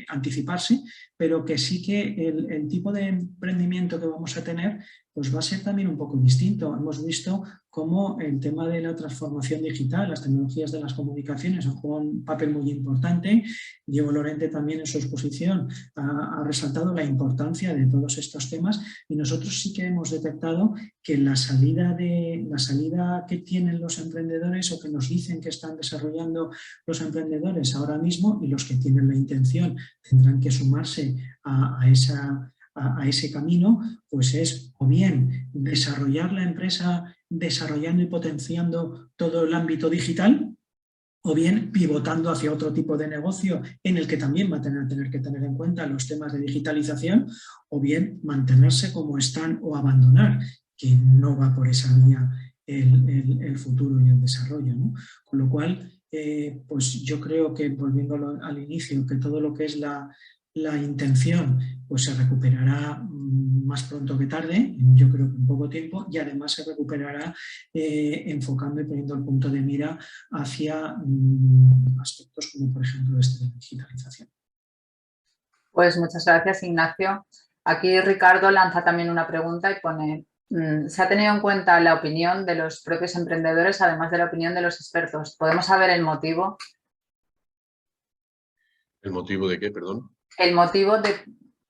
anticiparse, pero que sí que el tipo de emprendimiento que vamos a tener pues va a ser también un poco distinto. Hemos visto cómo el tema de la transformación digital, las tecnologías de las comunicaciones han jugado un papel muy importante. Diego Lorente también en su exposición ha resaltado la importancia de todos estos temas y nosotros sí que hemos detectado que la salida que tienen los emprendedores o que nos dicen que están desarrollando los emprendedores ahora mismo y los que tienen la intención tendrán que sumarse a ese camino, pues es o bien desarrollar la empresa desarrollando y potenciando todo el ámbito digital, o bien pivotando hacia otro tipo de negocio en el que también va a tener que tener en cuenta los temas de digitalización, o bien mantenerse como están o abandonar, que no va por esa vía el futuro y el desarrollo, ¿no? Con lo cual, pues yo creo que, volviendo al inicio, que todo lo que es la intención pues se recuperará más pronto que tarde, yo creo que en poco tiempo, y además se recuperará enfocando y poniendo el punto de mira hacia aspectos como por ejemplo este de la digitalización. Pues muchas gracias, Ignacio. Aquí Ricardo lanza también una pregunta y pone: ¿se ha tenido en cuenta la opinión de los propios emprendedores además de la opinión de los expertos? ¿Podemos saber el motivo? ¿El motivo de qué, perdón? El motivo de...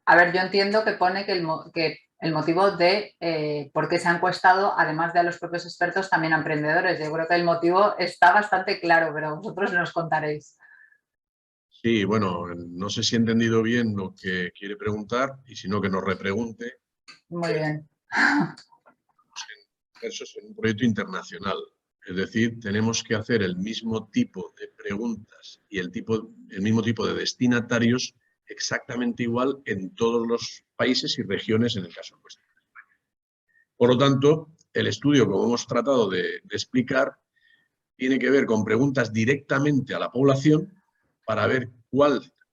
A ver, yo entiendo que pone que el motivo de por qué se ha encuestado, además de a los propios expertos, también a emprendedores. Yo creo que el motivo está bastante claro, pero vosotros nos contaréis. Sí, bueno, no sé si he entendido bien lo que quiere preguntar y si no, que nos repregunte. Muy bien. Eso es un proyecto internacional. Es decir, tenemos que hacer el mismo tipo de preguntas y el mismo tipo de destinatarios exactamente igual en todos los países y regiones en el caso nuestro. Por lo tanto, el estudio, como hemos tratado de explicar, tiene que ver con preguntas directamente a la población para ver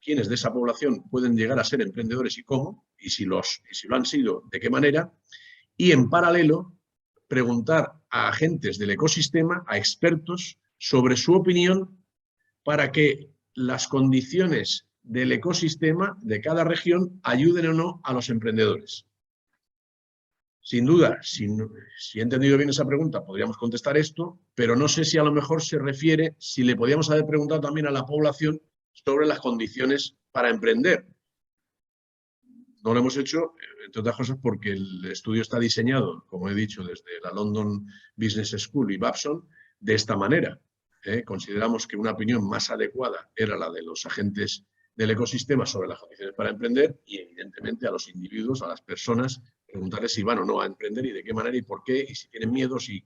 quiénes de esa población pueden llegar a ser emprendedores y cómo, y si lo han sido, de qué manera, y en paralelo preguntar a agentes del ecosistema, a expertos, sobre su opinión para que las condiciones del ecosistema de cada región ayuden o no a los emprendedores. Sin duda, si he entendido bien esa pregunta, podríamos contestar esto, pero no sé si a lo mejor se refiere, si le podíamos haber preguntado también a la población sobre las condiciones para emprender. No lo hemos hecho, entre otras cosas, porque el estudio está diseñado, como he dicho, desde la London Business School y Babson, de esta manera. Consideramos que una opinión más adecuada era la de los agentes del ecosistema sobre las condiciones para emprender y, evidentemente, a los individuos, a las personas, preguntarles si van o no a emprender y de qué manera y por qué, y si tienen miedo, si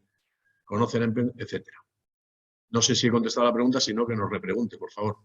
conocen a emprender, etc. No sé si he contestado la pregunta, sino que nos repregunte, por favor.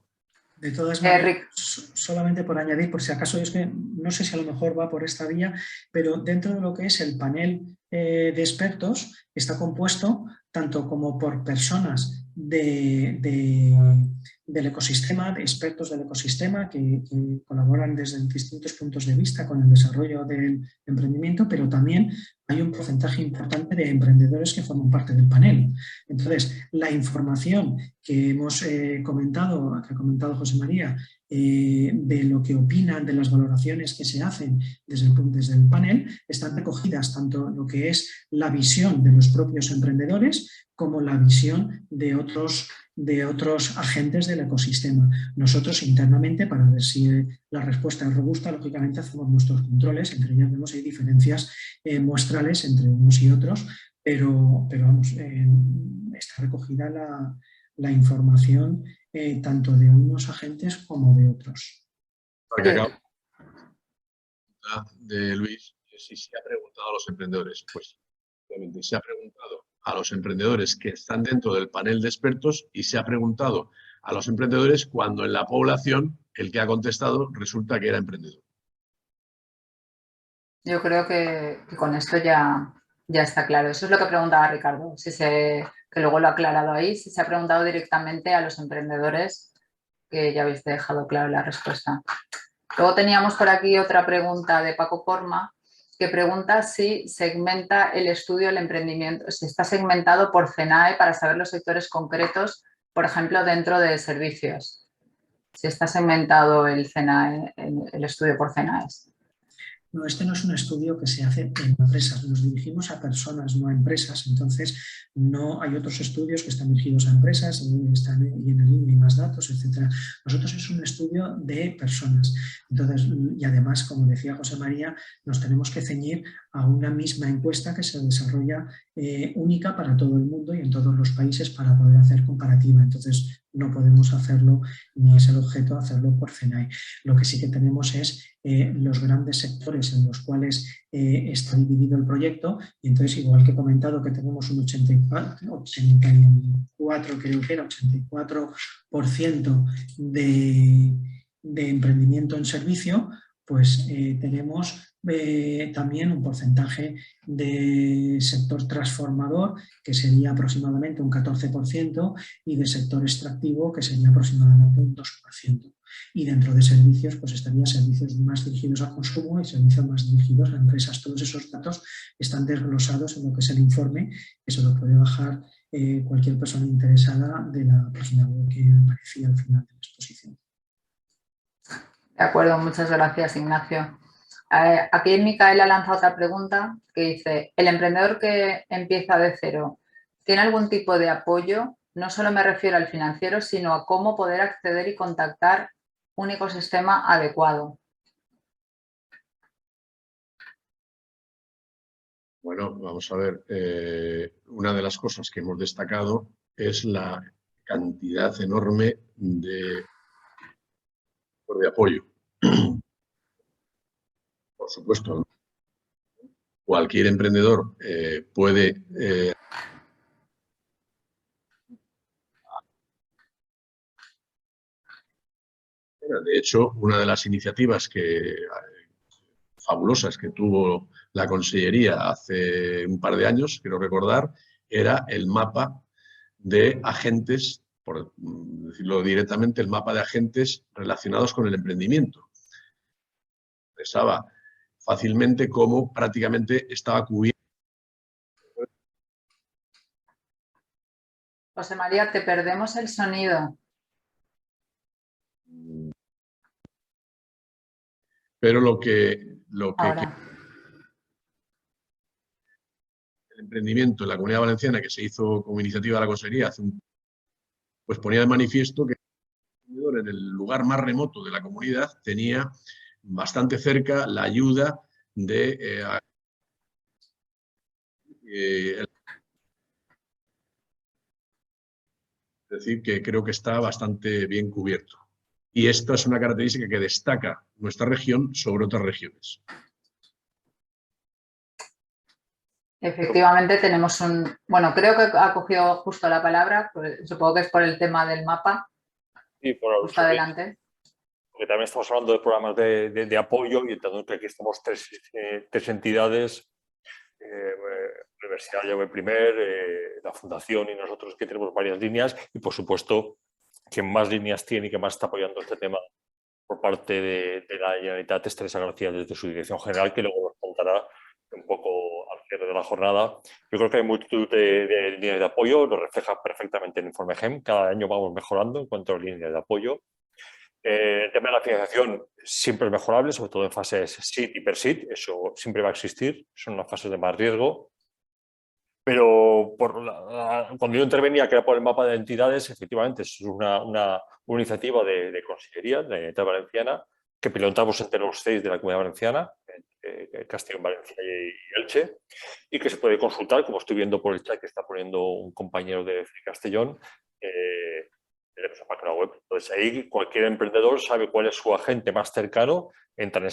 De todas maneras, solamente por añadir, por si acaso, es que no sé si a lo mejor va por esta vía, pero dentro de lo que es el panel de expertos está compuesto tanto como por personas del ecosistema, de expertos del ecosistema que colaboran desde distintos puntos de vista con el desarrollo del emprendimiento, pero también hay un porcentaje importante de emprendedores que forman parte del panel. Entonces, la información que hemos comentado, que ha comentado José María, de lo que opinan, de las valoraciones que se hacen desde el panel, están recogidas tanto lo que es la visión de los propios emprendedores como la visión de otros de otros agentes del ecosistema. Nosotros internamente, para ver si la respuesta es robusta, lógicamente hacemos nuestros controles, entre ellas vemos hay diferencias muestrales entre unos y otros, pero vamos, está recogida la información tanto de unos agentes como de otros. De Luis, si se ha preguntado a los emprendedores, pues obviamente se ha preguntado a los emprendedores que están dentro del panel de expertos y se ha preguntado a los emprendedores cuando en la población el que ha contestado resulta que era emprendedor. Yo creo que con esto ya está claro. Eso es lo que preguntaba Ricardo, que luego lo ha aclarado ahí, si se ha preguntado directamente a los emprendedores, que ya habéis dejado claro la respuesta. Luego teníamos por aquí otra pregunta de Paco Forma, que pregunta si segmenta el estudio del emprendimiento, si está segmentado por CENAE para saber los sectores concretos, por ejemplo, dentro de servicios. Si está segmentado el CENAE, el estudio por CENAEs. No, este no es un estudio que se hace en empresas, nos dirigimos a personas, no a empresas, entonces no hay otros estudios que están dirigidos a empresas y en el INE hay más datos, etc. Nosotros es un estudio de personas, entonces, y además, como decía José María, nos tenemos que ceñir a una misma encuesta que se desarrolla única para todo el mundo y en todos los países para poder hacer comparativa, entonces no podemos hacerlo, ni es el objeto hacerlo por CENAE. Lo que sí que tenemos es los grandes sectores en los cuales está dividido el proyecto y entonces igual que he comentado que tenemos un 84 creo que era 84% de emprendimiento en servicio, pues tenemos también un porcentaje de sector transformador que sería aproximadamente un 14% y de sector extractivo que sería aproximadamente un 2%. Y dentro de servicios, pues estarían servicios más dirigidos al consumo y servicios más dirigidos a empresas. Todos esos datos están desglosados en lo que es el informe, que se lo puede bajar cualquier persona interesada de la página web que aparecía al final de la exposición. De acuerdo, muchas gracias, Ignacio. Aquí Micaela lanza otra pregunta que dice, ¿el emprendedor que empieza de cero tiene algún tipo de apoyo? No solo me refiero al financiero, sino a cómo poder acceder y contactar un ecosistema adecuado. Bueno, vamos a ver, una de las cosas que hemos destacado es la cantidad enorme de apoyo. Por supuesto, cualquier emprendedor puede de hecho, una de las iniciativas fabulosas que tuvo la Consellería hace un par de años, quiero recordar, era el mapa de agentes, por decirlo directamente, el mapa de agentes relacionados con el emprendimiento. Expresaba fácilmente cómo prácticamente estaba cubierto. José María, te perdemos el sonido. Pero lo que Ahora. el emprendimiento en la Comunidad Valenciana, que se hizo como iniciativa de la Consejería, pues ponía de manifiesto que en el lugar más remoto de la comunidad tenía bastante cerca la ayuda de es decir, que creo que está bastante bien cubierto. Y esta es una característica que destaca nuestra región sobre otras regiones. Efectivamente tenemos bueno, creo que ha cogido justo la palabra, pues, supongo que es por el tema del mapa. Sí, por justo adelante. Porque también estamos hablando de programas de apoyo y entonces que aquí estamos tres entidades, Universidad Jaume I, la Fundación y nosotros que tenemos varias líneas y por supuesto quien más líneas tiene y que más está apoyando este tema por parte de la Generalitat es Teresa García desde su dirección general, que luego nos contará un poco al cierre de la jornada. Yo creo que hay multitud de líneas de apoyo, lo refleja perfectamente el informe GEM. Cada año vamos mejorando en cuanto a líneas de apoyo. El tema de la financiación siempre es mejorable, sobre todo en fases SID y PERSID. Eso siempre va a existir, son las fases de más riesgo. Pero cuando yo intervenía, que era por el mapa de entidades, efectivamente es una iniciativa de Consellería, de la Generalitat Valenciana, que pilotamos entre los 6 de la Comunidad Valenciana, Castellón, Valencia y Elche, y que se puede consultar, como estoy viendo por el chat que está poniendo un compañero de Castellón, de nuestra página web. Entonces ahí cualquier emprendedor sabe cuál es su agente más cercano, entra en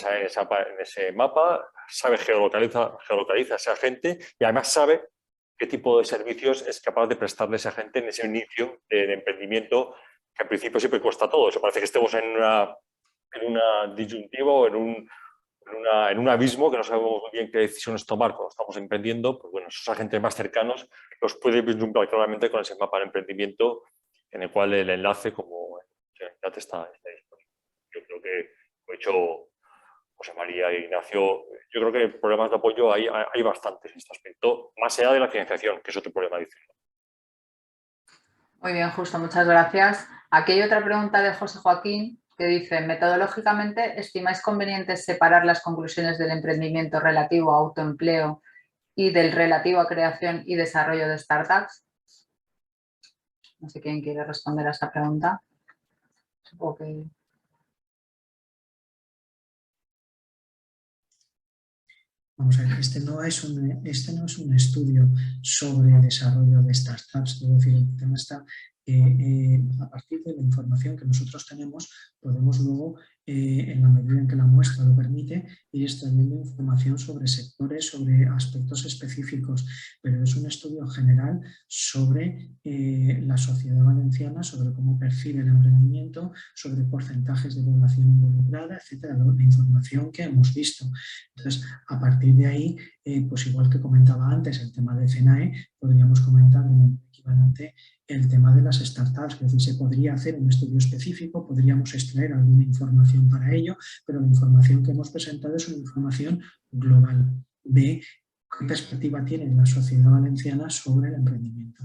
ese mapa, sabe geolocaliza ese agente y además sabe qué tipo de servicios es capaz de prestarle ese agente en ese inicio de emprendimiento, que al principio siempre cuesta todo. Eso parece que estemos en una disyuntiva o en un abismo que no sabemos muy bien qué decisiones tomar cuando estamos emprendiendo. Pues bueno, esos agentes más cercanos los puede vislumbrar claramente con ese mapa de emprendimiento, en el cual el enlace, como ya te está disponible. Yo creo que, como he dicho José María e Ignacio, yo creo que problemas de apoyo hay bastantes en este aspecto, más allá de la financiación, que es otro problema adicional. Muy bien, Justo, muchas gracias. Aquí hay otra pregunta de José Joaquín que dice, metodológicamente, ¿estimáis conveniente separar las conclusiones del emprendimiento relativo a autoempleo y del relativo a creación y desarrollo de startups? No sé quién quiere responder a esta pregunta. Supongo que... Vamos a ver, este no es un estudio sobre desarrollo de startups, es decir, el tema está a partir de la información que nosotros tenemos, podemos luego, en la medida en que la muestra lo permite, ir extrayendo información sobre sectores, sobre aspectos específicos, pero es un estudio general sobre la sociedad valenciana, sobre cómo percibe el emprendimiento, sobre porcentajes de población involucrada, etcétera, la información que hemos visto. Entonces, a partir de ahí, pues igual que comentaba antes el tema de FENAE, podríamos comentar de manera equivalente el tema de las startups, es decir, se podría hacer un estudio específico, podríamos extraer alguna información para ello, pero la información que hemos presentado es una información global de qué perspectiva tiene la sociedad valenciana sobre el emprendimiento.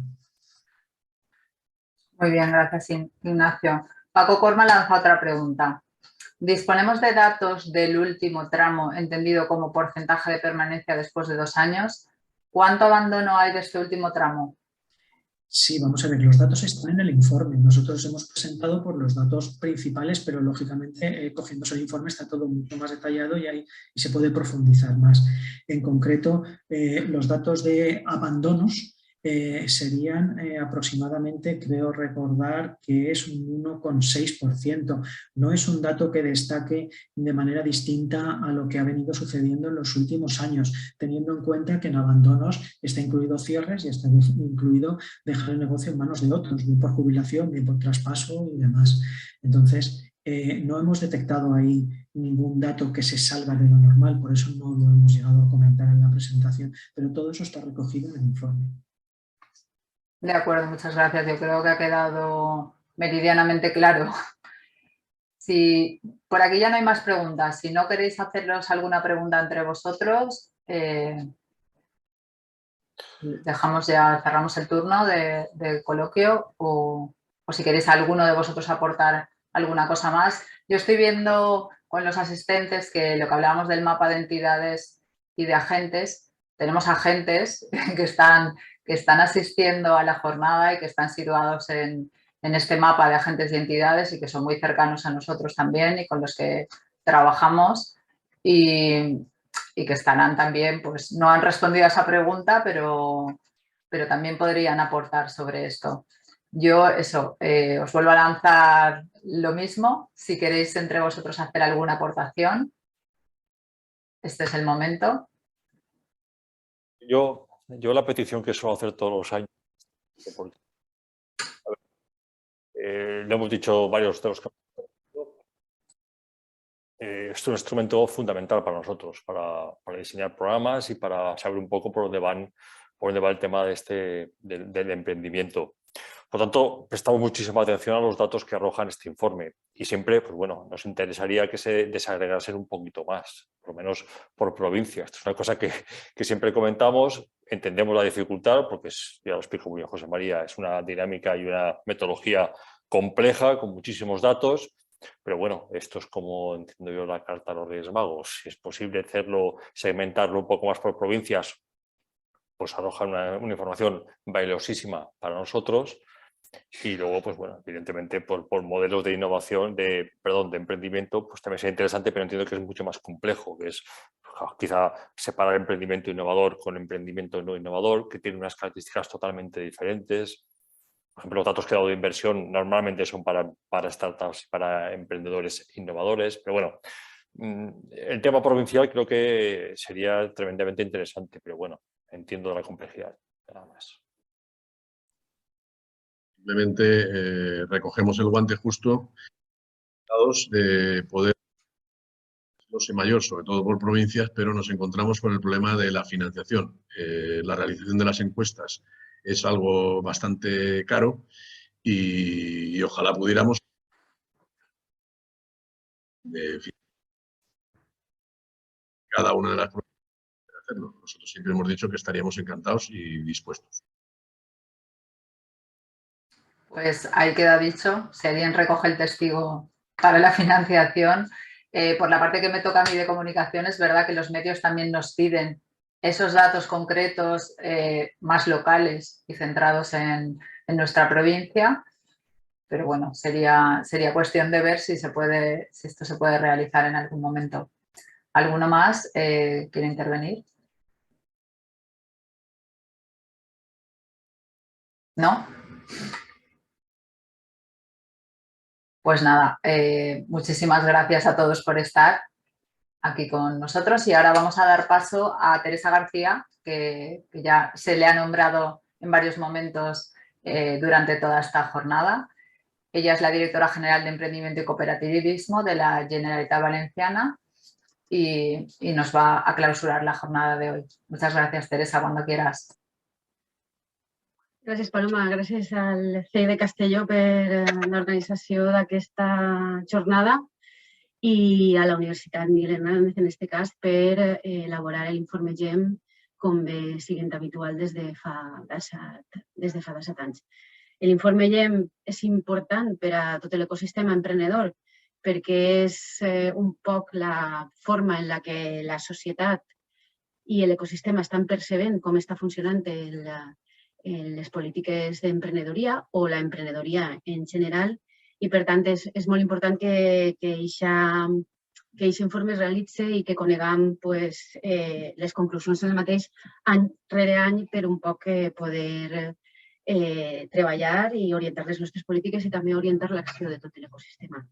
Muy bien, gracias, Ignacio. Paco Corma lanza otra pregunta. ¿Disponemos de datos del último tramo, entendido como porcentaje de permanencia después de 2 años? ¿Cuánto abandono hay de este último tramo? Sí, vamos a ver, los datos están en el informe. Nosotros hemos presentado por los datos principales, pero lógicamente cogiéndose el informe está todo mucho más detallado y se puede profundizar más. En concreto, los datos de abandonos serían aproximadamente, creo recordar, que es un 1,6%. No es un dato que destaque de manera distinta a lo que ha venido sucediendo en los últimos años, teniendo en cuenta que en abandonos está incluido cierres y está incluido dejar el negocio en manos de otros, bien por jubilación, bien por traspaso y demás. Entonces, no hemos detectado ahí ningún dato que se salga de lo normal, por eso no lo hemos llegado a comentar en la presentación, pero todo eso está recogido en el informe. De acuerdo, muchas gracias. Yo creo que ha quedado meridianamente claro. Si por aquí ya no hay más preguntas, si no queréis haceros alguna pregunta entre vosotros, cerramos el turno de coloquio o si queréis alguno de vosotros aportar alguna cosa más. Yo estoy viendo con los asistentes que lo que hablábamos del mapa de entidades y de agentes, tenemos agentes que están asistiendo a la jornada y que están situados en este mapa de agentes y entidades y que son muy cercanos a nosotros también y con los que trabajamos y que estarán también, pues no han respondido a esa pregunta, pero también podrían aportar sobre esto. Yo, os vuelvo a lanzar lo mismo. Si queréis entre vosotros hacer alguna aportación, este es el momento. Yo la petición que suelo hacer todos los años, lo hemos dicho varios de los que es un instrumento fundamental para nosotros, para diseñar programas y para saber un poco por dónde va el tema del emprendimiento. Por lo tanto, prestamos muchísima atención a los datos que arrojan este informe y siempre, pues bueno, nos interesaría que se desagregasen un poquito más, por lo menos por provincias. Esto es una cosa que siempre comentamos, entendemos la dificultad porque, ya lo explico muy bien José María, es una dinámica y una metodología compleja con muchísimos datos. Pero bueno, esto es como entiendo yo la carta a los Reyes Magos. Si es posible hacerlo, segmentarlo un poco más por provincias, pues arrojan una información valiosísima para nosotros. Y luego, pues bueno, evidentemente por modelos de innovación, de emprendimiento, pues también sería interesante, pero entiendo que es mucho más complejo, que es quizá separar emprendimiento innovador con emprendimiento no innovador, que tiene unas características totalmente diferentes. Por ejemplo, los datos que he dado de inversión normalmente son para startups y para emprendedores innovadores, pero bueno, el tema provincial creo que sería tremendamente interesante, pero bueno, entiendo la complejidad, nada más. Simplemente recogemos el guante justo de poder, no sé mayor, sobre todo por provincias, pero nos encontramos con el problema de la financiación. La realización de las encuestas es algo bastante caro y ojalá pudiéramos cada una de las provincias hacerlo. Nosotros siempre hemos dicho que estaríamos encantados y dispuestos. Pues ahí queda dicho, si alguien recoge el testigo para la financiación, por la parte que me toca a mí de comunicación, es verdad que los medios también nos piden esos datos concretos más locales y centrados en nuestra provincia, pero bueno, sería cuestión de ver si esto se puede realizar en algún momento. ¿Alguno más quiere intervenir? ¿No? Pues nada, muchísimas gracias a todos por estar aquí con nosotros y ahora vamos a dar paso a Teresa García, que ya se le ha nombrado en varios momentos durante toda esta jornada. Ella es la directora general de Emprendimiento y Cooperativismo de la Generalitat Valenciana y nos va a clausurar la jornada de hoy. Muchas gracias, Teresa, cuando quieras. Gràcies, Paloma. Gràcies al CEI de Castelló per l'organització d'aquesta jornada i a la Universitat Miguel Hernández, en aquest cas, per elaborar l'informe GEM, com bé siguent habitual des de fa 17 anys. L'informe GEM és important per a tot l'ecosistema emprenedor perquè és un poc la forma en la que la societat i l'ecosistema estan percebent com està funcionant les polítiques d'emprenedoria o l'emprenedoria en general i, per tant, és molt important que aquest informe es realitzi i que coneguem les conclusions del mateix any rere any per un poc poder treballar i orientar les nostres polítiques i també orientar l'acció de tot l'ecosistema.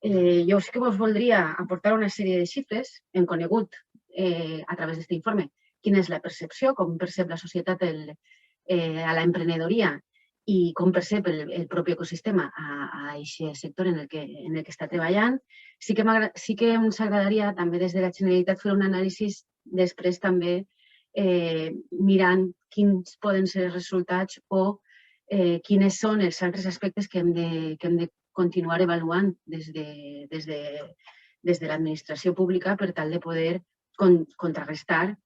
Jo sí que us voldria aportar una sèrie de xifres. Hem conegut a través d'aquest informe quina és la percepció, com percep la societat a l'emprenedoria i com percep el propi ecosistema a aquest sector en el que està treballant. Sí que ens agradaria també des de la Generalitat fer un anàlisi després també mirant quins poden ser els resultats o quins són els altres aspectes que hem de continuar avaluant des de l'administració pública per tal de poder contrarrestar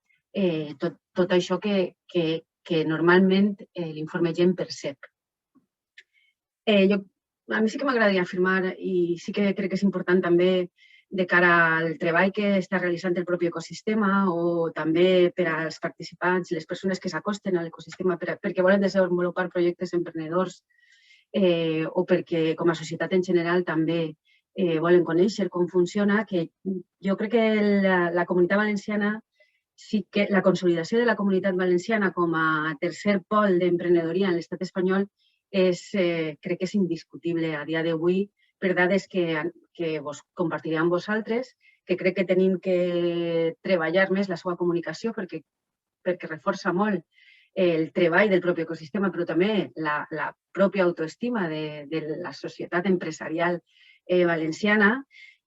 tot això que normalment l'informe GEM percep. A mi sí que m'agradaria afirmar, i sí que crec que és important també de cara al treball que està realitzant el propi ecosistema o també per als participants, les persones que s'acosten a l'ecosistema perquè volen desenvolupar projectes emprenedors o perquè com a societat en general també volen conèixer com funciona, que jo crec que la Comunitat Valenciana, sí que la consolidació de la Comunitat Valenciana com a tercer pol d'emprenedoria en l'estat espanyol crec que és indiscutible a dia d'avui per dades que compartiré amb vosaltres, que crec que tenim que treballar més la seva comunicació perquè reforça molt el treball del propi ecosistema, però també la pròpia autoestima de la societat empresarial valenciana.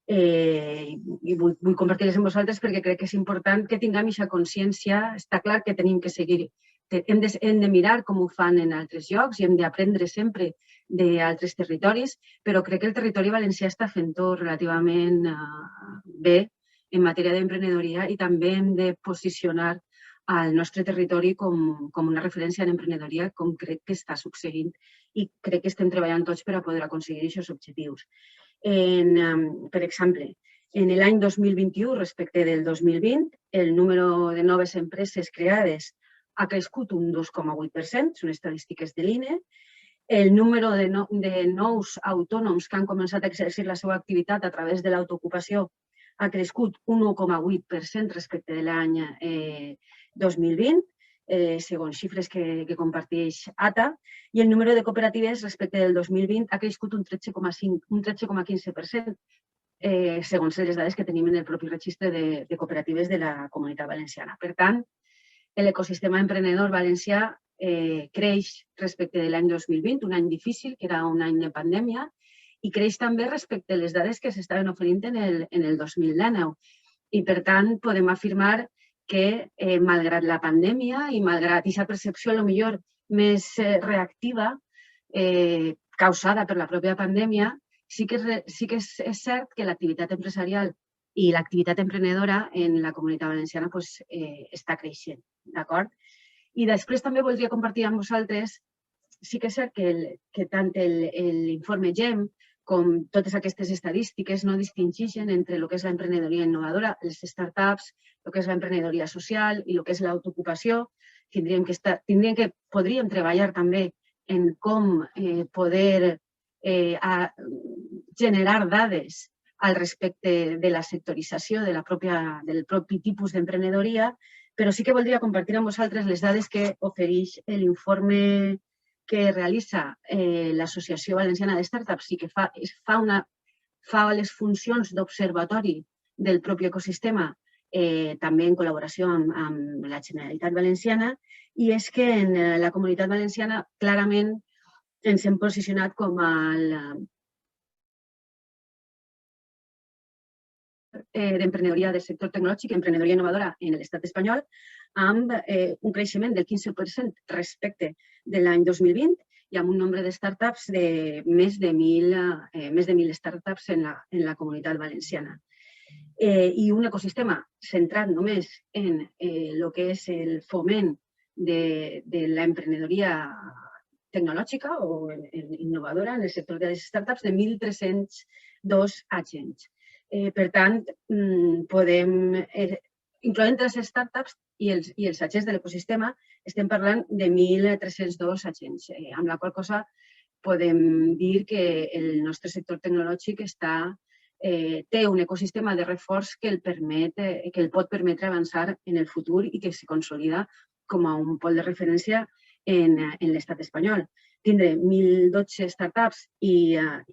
I vull compartir-les amb vosaltres perquè crec que és important que tinguem aquesta consciència. Està clar que tenim que seguir, hem de mirar com ho fan en altres llocs i hem d'aprendre sempre d'altres territoris, però crec que el territori valencià està fent-ho relativament bé en matèria d'emprenedoria i també hem de posicionar al nostre territori com una referència en emprenedoria, com crec que està succeint i crec que estem treballant tots per a poder aconseguir aquests objectius. Per exemple, en l'any 2021 respecte del 2020, el número de noves empreses creades ha crescut un 2,8%, són estadístiques de l'INE. El número de nous autònoms que han començat a exercir la seva activitat a través de l'autoocupació ha crescut un 1,8% respecte de l'any 2020, segons xifres que comparteix ATA, i el número de cooperatives respecte del 2020 ha crescut un 13,15%, segons les dades que tenim en el propi registre de cooperatives de la Comunitat Valenciana. Per tant, l'ecosistema emprenedor valencià creix respecte de l'any 2020, un any difícil, que era un any de pandèmia, i creix també respecte a les dades que s'estaven oferint en el 2019. I, per tant, podem afirmar que, malgrat la pandèmia i malgrat aquesta percepció potser més reactiva causada per la pròpia pandèmia, sí que és cert que l'activitat empresarial i l'activitat emprenedora en la Comunitat Valenciana està creixent, d'acord? I després també voldria compartir amb vosaltres, sí que és cert que tant l'informe GEM com totes aquestes estadístiques no distingeixen entre el que és l'emprenedoria innovadora, les startups, el que és l'emprenedoria social i el que és l'autoocupació. Podríem treballar també en com poder generar dades al respecte de la sectorització del propi tipus d'emprenedoria, però sí que voldria compartir amb vosaltres les dades que ofereix l'informe que realitza l'Associació Valenciana de Startups i que fa les funcions d'observatori del propi ecosistema, també en col·laboració amb la Generalitat Valenciana, i és que en la Comunitat Valenciana clarament ens hem posicionat com d'emprenedoria del sector tecnològic, emprenedoria innovadora en l'estat espanyol, amb un creixement del 15% respecte de l'any 2020 i amb un nombre de startups de més de 1.000 startups en la Comunitat Valenciana. I un ecosistema centrat només en el que és el foment de l'emprenedoria tecnològica o innovadora en el sector de les startups de 1.302 agents. Per tant, incloent les startups i els agents de l'ecosistema, estem parlant de 1.302 agents, amb la qual cosa podem dir que el nostre sector tecnològic té un ecosistema de reforç que el pot permetre avançar en el futur i que se consolida com a un pol de referència en l'estat espanyol. Tindre 1.012 startups i al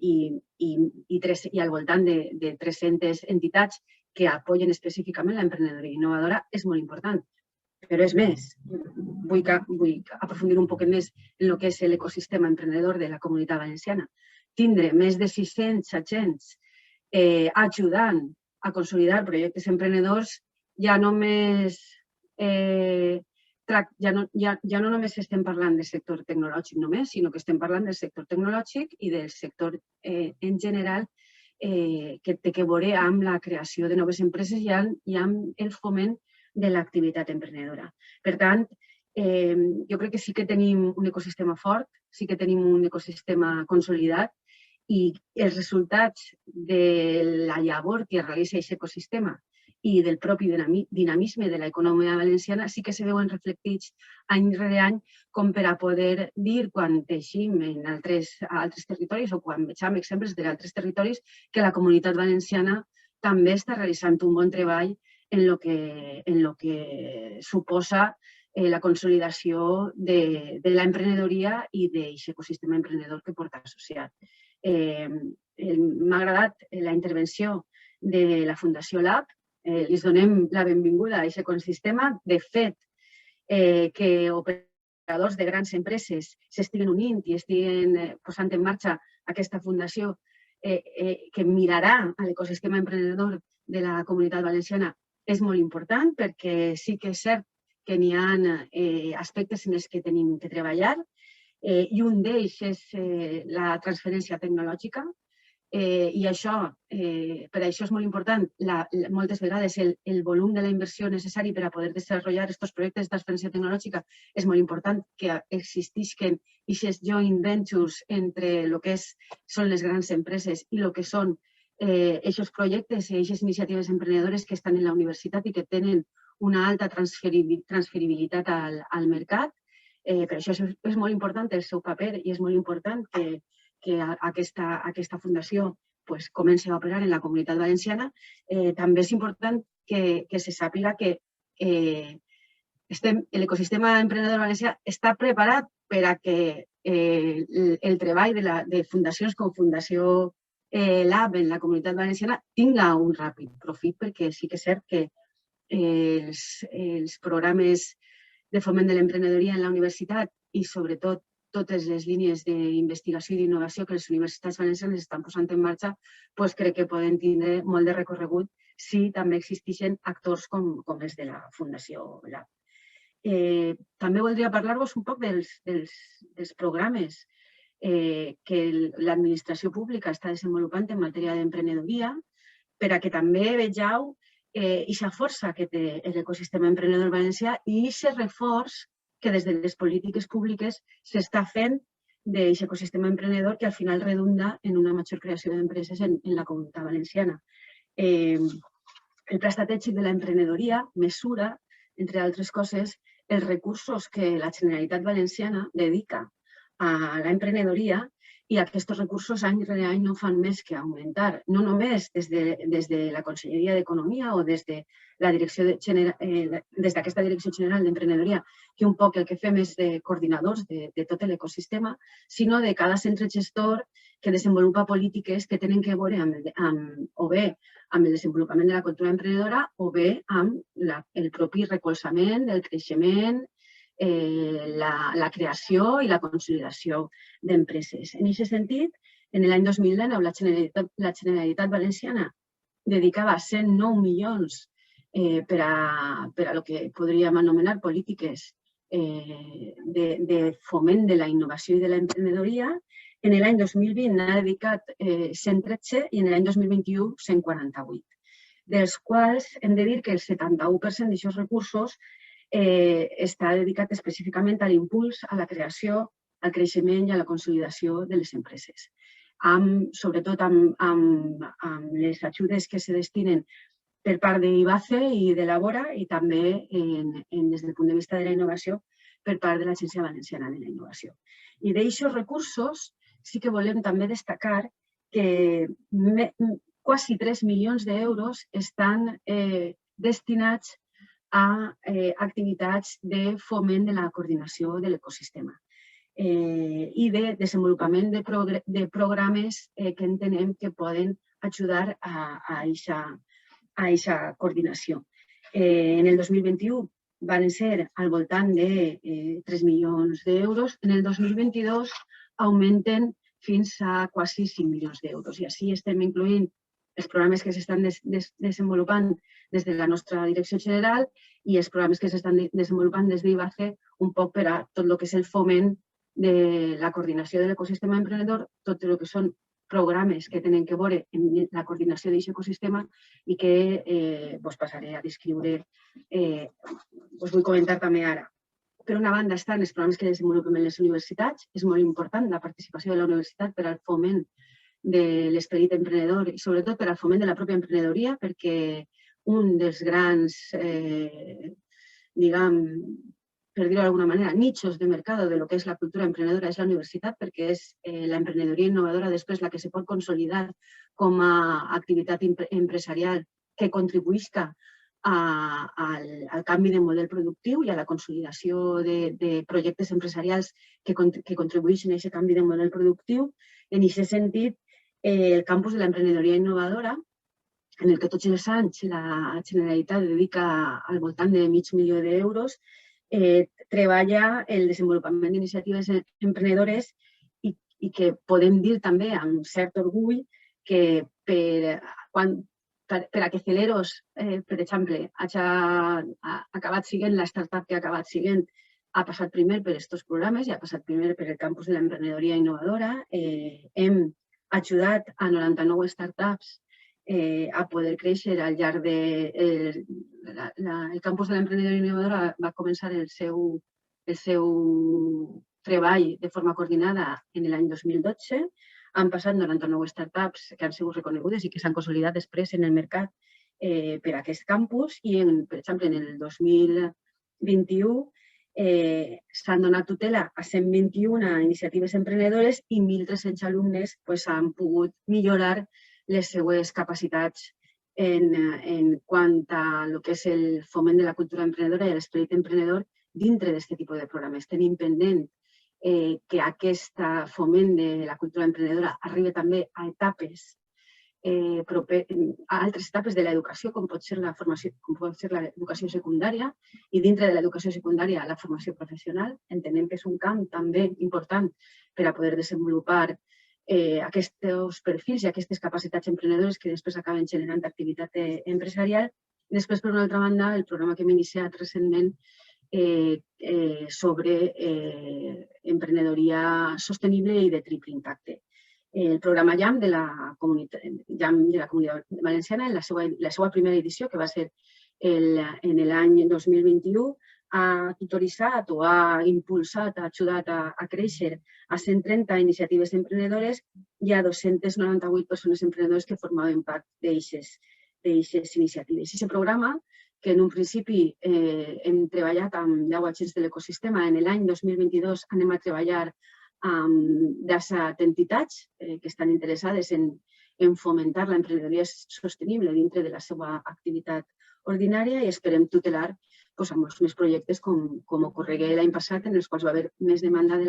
voltant de 300 entitats que apoyen específicament l'emprenedoria innovadora és molt important. Però és més, vull aprofundir un poc més en el que és l'ecosistema emprenedor de la Comunitat Valenciana. Tindre més de 600 agents ajudant a consolidar projectes emprenedors ja no només estem parlant del sector tecnològic només, sinó que estem parlant del sector tecnològic i del sector en general que té a veure amb la creació de noves empreses i amb el foment de l'activitat emprenedora. Per tant, jo crec que sí que tenim un ecosistema fort, sí que tenim un ecosistema consolidat i els resultats de la llavor que realitza aquest ecosistema i del propi dinamisme de l'economia valenciana sí que se veuen reflectits any rere any com per a poder dir quan teixim en altres territoris o quan veiem exemples d'altres territoris que la Comunitat Valenciana també està realitzant un bon treball en el que suposa la consolidació de l'emprenedoria i d'aquest ecosistema emprenedor que porta associat. M'ha agradat la intervenció de la Fundació Lab. Els donem la benvinguda a aquest ecosistema. De fet, que operadors de grans empreses s'estiguen unint i estiguen posant en marxa aquesta fundació que mirarà a l'ecosistema emprenedor de la Comunitat Valenciana és molt important perquè sí que és cert que n'hi ha aspectes en els que tenim que treballar i un d'ells és la transferència tecnològica i per això és molt important moltes vegades el volum de la inversió necessari per a poder desenvolupar aquests projectes de transferència tecnològica és molt important que existisquen aquests joint ventures entre el que són les grans empreses i el que són aquests projectes i aquestes iniciatives emprenedores que estan en la universitat i que tenen una alta transferibilitat al mercat. Per això és molt important el seu paper i és molt important que aquesta fundació comenci a operar en la Comunitat Valenciana. També és important que se sàpiga que l'ecosistema emprenedor valencià està preparat per a que el treball de fundacions com Fundació Lab en la Comunitat Valenciana tinga un ràpid profit, perquè sí que és cert que els programes de foment de l'emprenedoria en la universitat i sobretot totes les línies d'investigació i d'innovació que les universitats valencianes estan posant en marxa, crec que poden tindre molt de recorregut si també existeixen actors com els de la Fundació Lab. També voldria parlar-vos un poc dels programes que l'administració pública està desenvolupant en matèria d'emprenedoria, per a que també vegeu aquesta força que té l'ecosistema emprenedor valencià i aquest reforç que des de les polítiques públiques s'està fent d'aquest ecosistema emprenedor que al final redunda en una major creació d'empreses en la Comunitat Valenciana. El Pla Estratègic de l'Emprenedoria mesura, entre altres coses, els recursos que la Generalitat Valenciana dedica a l'emprenedoria i aquests recursos any rere any no fan més que augmentar, no només des de la Conselleria d'Economia o des d'aquesta Direcció General d'Emprenedoria, que un poc el que fem és de coordinadors de tot l'ecosistema, sinó de cada centre gestor que desenvolupa polítiques que tenen que veure o bé amb el desenvolupament de la cultura emprenedora o bé amb el propi recolzament del creixement, la creació i la consolidació d'empreses. En aquest sentit, en l'any 2019, la Generalitat Valenciana dedicava 109 milions per a el que podríem anomenar polítiques de foment de la innovació i de l'emprenedoria. En l'any 2020 n'ha dedicat 113 i en l'any 2021 148, dels quals hem de dir que el 71% d'aquests recursos està dedicat específicament a l'impuls, a la creació, al creixement i a la consolidació de les empreses. Sobretot amb les ajudes que se destinen per part d'IBACE i de l'Abora i també des del punt de vista de la innovació per part de l'Agència Valenciana de la Innovació. I d'aquests recursos sí que volem també destacar que quasi 3 milions d'euros estan destinats a activitats de foment de la coordinació de l'ecosistema i de desenvolupament de programes que entenem que poden ajudar a aquesta coordinació. En el 2021 van ser al voltant de 3 milions d'euros, en el 2022 augmenten fins a quasi 5 milions d'euros i així estem incloent els programes que s'estan desenvolupant des de la nostra direcció general i els programes que s'estan desenvolupant des d'IBACE un poc per a tot el que és el foment de la coordinació de l'ecosistema emprenedor, tot el que són programes que tenen que veure amb la coordinació d'aquest ecosistema i que passaré a descriure, us vull comentar també ara. Per una banda estan els programes que desenvolupem en les universitats, és molt important la participació de la universitat per al foment de l'esperit emprenedor i sobretot per al foment de la pròpia emprenedoria, perquè un dels grans, diguem, per dir-ho d'alguna manera, nichos de mercat de lo que és la cultura emprenedora és la universitat, perquè és l'emprenedoria innovadora després la que se pot consolidar com a activitat empresarial que contribuïsca al canvi de model productiu i a la consolidació de projectes empresarials que contribueixen a aquest canvi de model productiu. En aquest sentit, el campus de l'emprenedoria innovadora, en el que tots els anys la Generalitat dedica al voltant de $500.000 d'euros, treballa el desenvolupament d'iniciatives emprenedores i que podem dir també amb cert orgull que per a que Celeros, per exemple, hagi acabat sent la startup que ha acabat sent, ha passat primer per aquests programes i ha passat primer per el campus de l'emprenedoria innovadora. Hem ajudat a 99 startups a poder créixer al llarg de... El campus de l'emprenedoria innovadora va començar el seu treball de forma coordinada en l'any 2012. Han passat 99 startups que han sigut reconegudes i que s'han consolidat després en el mercat per a aquest campus i, per exemple, en el 2021 s'han donat tutela a 121 iniciatives emprenedores i 1.300 alumnes han pogut millorar les seues capacitats en quant a el que és el foment de la cultura emprenedora i l'esperit emprenedor dintre d'aquest tipus de programes. Tenim pendent que aquest foment de la cultura emprenedora arribi també a etapes a altres etapes de l'educació, com pot ser l'educació secundària i dintre de l'educació secundària la formació professional. Entenem que és un camp també important per a poder desenvolupar aquests perfils i aquestes capacitats emprenedores que després acaben generant activitat empresarial. Després, per una altra banda, el programa que hem iniciat recentment sobre emprenedoria sostenible i de triple impacte. El programa JAM de la Comunitat Valenciana, en la seva primera edició, que va ser en l'any 2021, ha tutoritzat o ha impulsat, ha ajudat a créixer a 130 iniciatives emprenedores i a 298 persones emprenedores que formaven part d'aquestes iniciatives. I aquest programa, que en un principi hem treballat amb 10 agents de l'ecosistema, en l'any 2022 anem a treballar amb 17 entitats que estan interessades en fomentar l'emprenedoria sostenible dintre de la seva activitat ordinària i esperem tutelar amb molts més projectes com ocorregué l'any passat, en els quals va haver més demanda de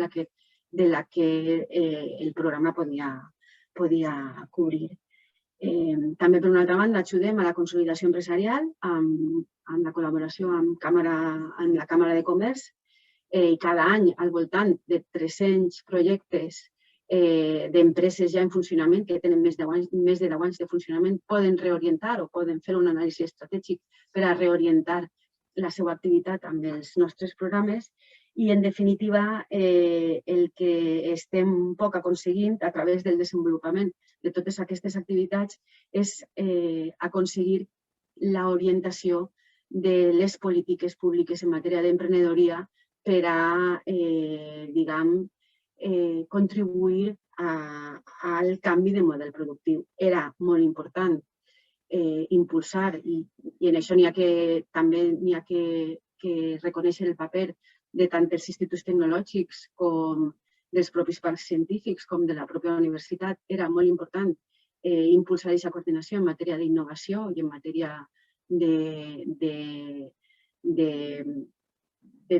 la que el programa podia cobrir. També, per una altra banda, ajudem a la consolidació empresarial amb la col·laboració amb la Càmera de Comerç i cada any al voltant de 300 projectes d'empreses ja en funcionament, que tenen més de 10 anys de funcionament, poden reorientar o poden fer un anàlisi estratègic per a reorientar la seva activitat amb els nostres programes i, en definitiva, el que estem un poc aconseguint a través del desenvolupament de totes aquestes activitats és aconseguir l'orientació de les polítiques públiques en matèria d'emprenedoria per a, contribuir al canvi de model productiu. Era molt important impulsar, i en això també n'hi ha que reconèixer el paper de tant els instituts tecnològics com dels propis parcs científics com de la pròpia universitat. Era molt important impulsar aquesta coordinació en matèria d'innovació i en matèria de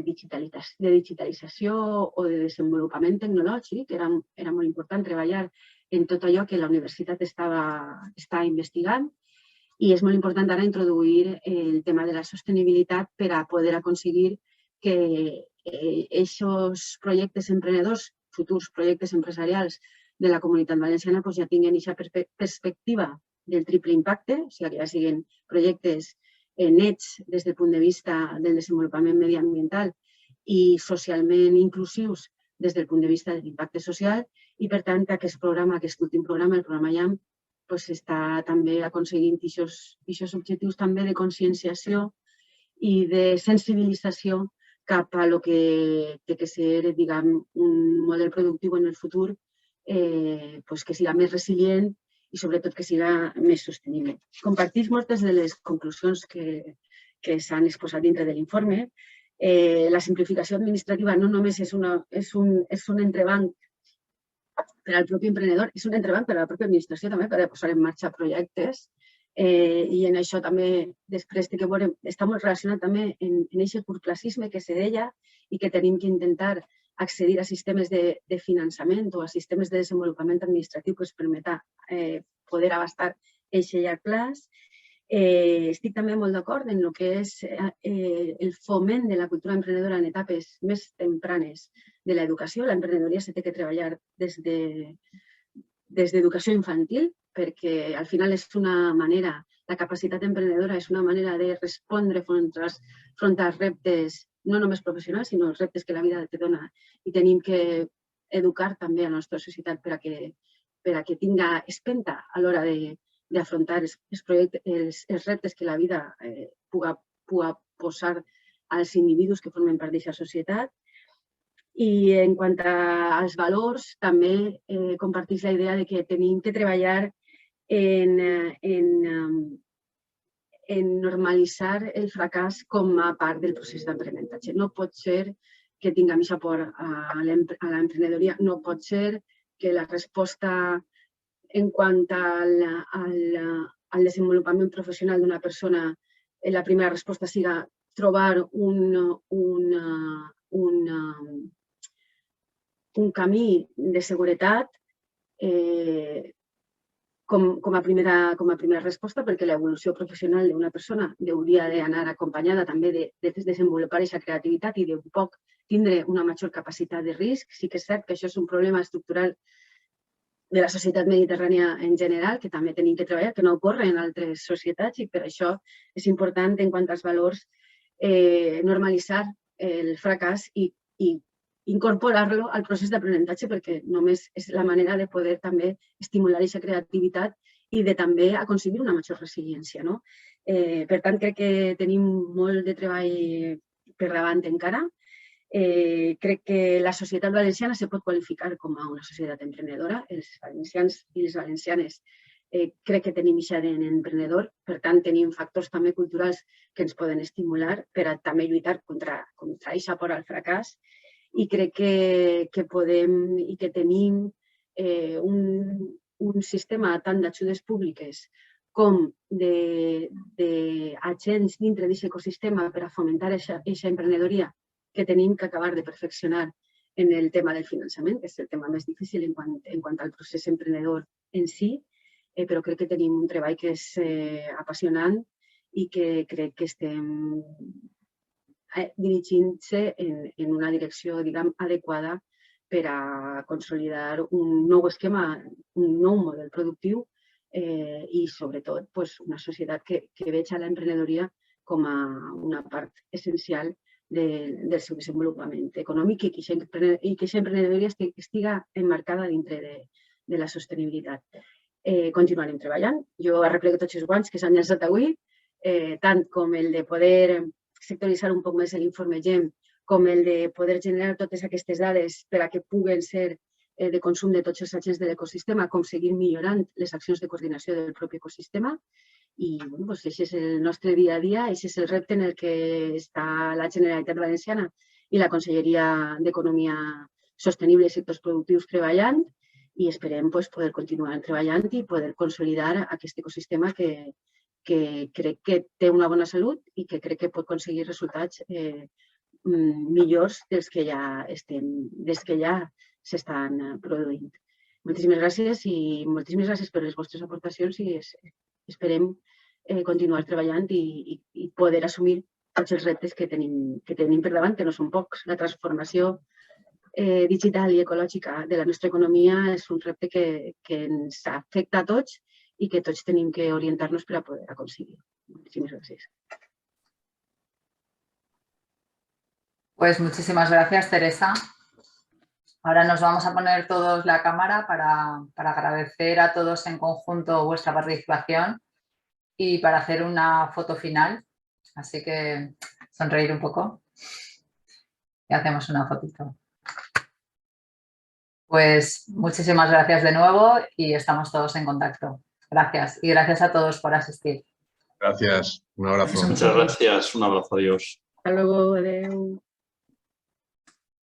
digitalització o de desenvolupament tecnològic. Era molt important treballar en tot allò que la universitat està investigant i és molt important ara introduir el tema de la sostenibilitat per a poder aconseguir que aquests projectes emprenedors, futurs projectes empresarials de la Comunitat Valenciana ja tinguin aquesta perspectiva del triple impacte, o sigui, que ja siguin projectes nets des del punt de vista del desenvolupament mediambiental i socialment inclusius des del punt de vista de l'impacte social i, per tant, aquest programa, aquest últim programa, el programa JAM, està també aconseguint aquests objectius també de conscienciació i de sensibilització cap a el que té que ser, un model productiu en el futur que siga més resilient i, sobretot, que siga més sostenible. Compartís moltes de les conclusions que s'han exposat dintre de l'informe. La simplificació administrativa no només és un entrebanc per al propi emprenedor, és un entrebanc per a la pròpia administració també per a posar en marxa projectes i en això també després té que veure, està molt relacionat també en aquest curtplacisme que se deia i que tenim que intentar accedir a sistemes de finançament o a sistemes de desenvolupament administratiu que ens permeta poder abastar aquest llarg plaç. Estic també molt d'acord en el que és el foment de la cultura emprenedora en etapes més tempranes de l'educació. L'emprenedoria s'ha de treballar des d'educació infantil perquè al final és una manera, la capacitat emprenedora és una manera de respondre front als reptes no només professionals, sinó els reptes que la vida te dona i tenim que educar també a la nostra societat per a que tinga espenta a l'hora d'afrontar els reptes que la vida pugui posar als individus que formen part d'aquesta societat. I en quant als valors, també compartís la idea de que tenim que treballar en normalitzar el fracàs com a part del procés d'aprenentatge. No pot ser que tinguem aquesta por a l'emprenedoria, no pot ser que la resposta en quant al desenvolupament professional d'una persona, la primera resposta siga trobar un camí de seguretat com a primera resposta, perquè l'evolució professional d'una persona hauria d'anar acompanyada també de desenvolupar aquesta creativitat i d'un poc tindre una major capacitat de risc. Sí que és cert que això és un problema estructural de la societat mediterrània en general, que també tenim que treballar, que no ocorre en altres societats, i per això és important, en quant als valors, normalitzar el fracàs i incorporar-lo al procés d'aprenentatge, perquè només és la manera de poder també estimular aquesta creativitat i de també aconseguir una major resiliència. Per tant, crec que tenim molt de treball per davant encara. Crec que la societat valenciana se pot qualificar com a una societat emprenedora. Els valencians i les valencianes crec que tenim aquest ADN emprenedor, per tant tenim factors també culturals que ens poden estimular per a també lluitar contra aquesta por al fracàs, i crec que podem i que tenim un sistema tant d'ajudes públiques com d'agents dintre d'aquest ecosistema per a fomentar aquesta emprenedoria que tenim que acabar de perfeccionar en el tema del finançament, que és el tema més difícil en quant al procés emprenedor en si, però crec que tenim un treball que és apassionant i que crec que estem dirigint-se en una direcció, diguem, adequada per a consolidar un nou esquema, un nou model productiu i, sobretot, una societat que veja l'emprenedoria com a una part essencial del seu desenvolupament econòmic i que aquesta emprenedoria estiga emmarcada dintre de la sostenibilitat. Continuarem treballant. Jo arreplego tots els guants que s'han llançat avui, tant com el de poder sectoritzar un poc més l'informe GEM, com el de poder generar totes aquestes dades per a que puguen ser de consum de tots els agents de l'ecosistema, com seguir millorant les accions de coordinació del propi ecosistema. I aquest és el nostre dia a dia, aquest és el repte en el que està la Generalitat Valenciana i la Conselleria d'Economia Sostenible i Sectors Productius treballant, i esperem poder continuar treballant i poder consolidar aquest ecosistema que crec que té una bona salut i que crec que pot aconseguir resultats millors dels que ja s'estan produint. Moltíssimes gràcies i moltíssimes gràcies per les vostres aportacions i esperem continuar treballant i poder assumir tots els reptes que tenim per davant, que no són pocs. La transformació digital i ecològica de la nostra economia és un repte que ens afecta a tots y que todos tenemos que orientarnos para poder conseguir. Muchísimas gracias. Pues muchísimas gracias, Teresa. Ahora nos vamos a poner todos la cámara para agradecer a todos en conjunto vuestra participación y para hacer una foto final. Así que sonreír un poco y hacemos una fotito. Pues muchísimas gracias de nuevo y estamos todos en contacto. Gracias y gracias a todos por asistir. Gracias, un abrazo. Muchas gracias, un abrazo, adiós. Hasta luego, adeu.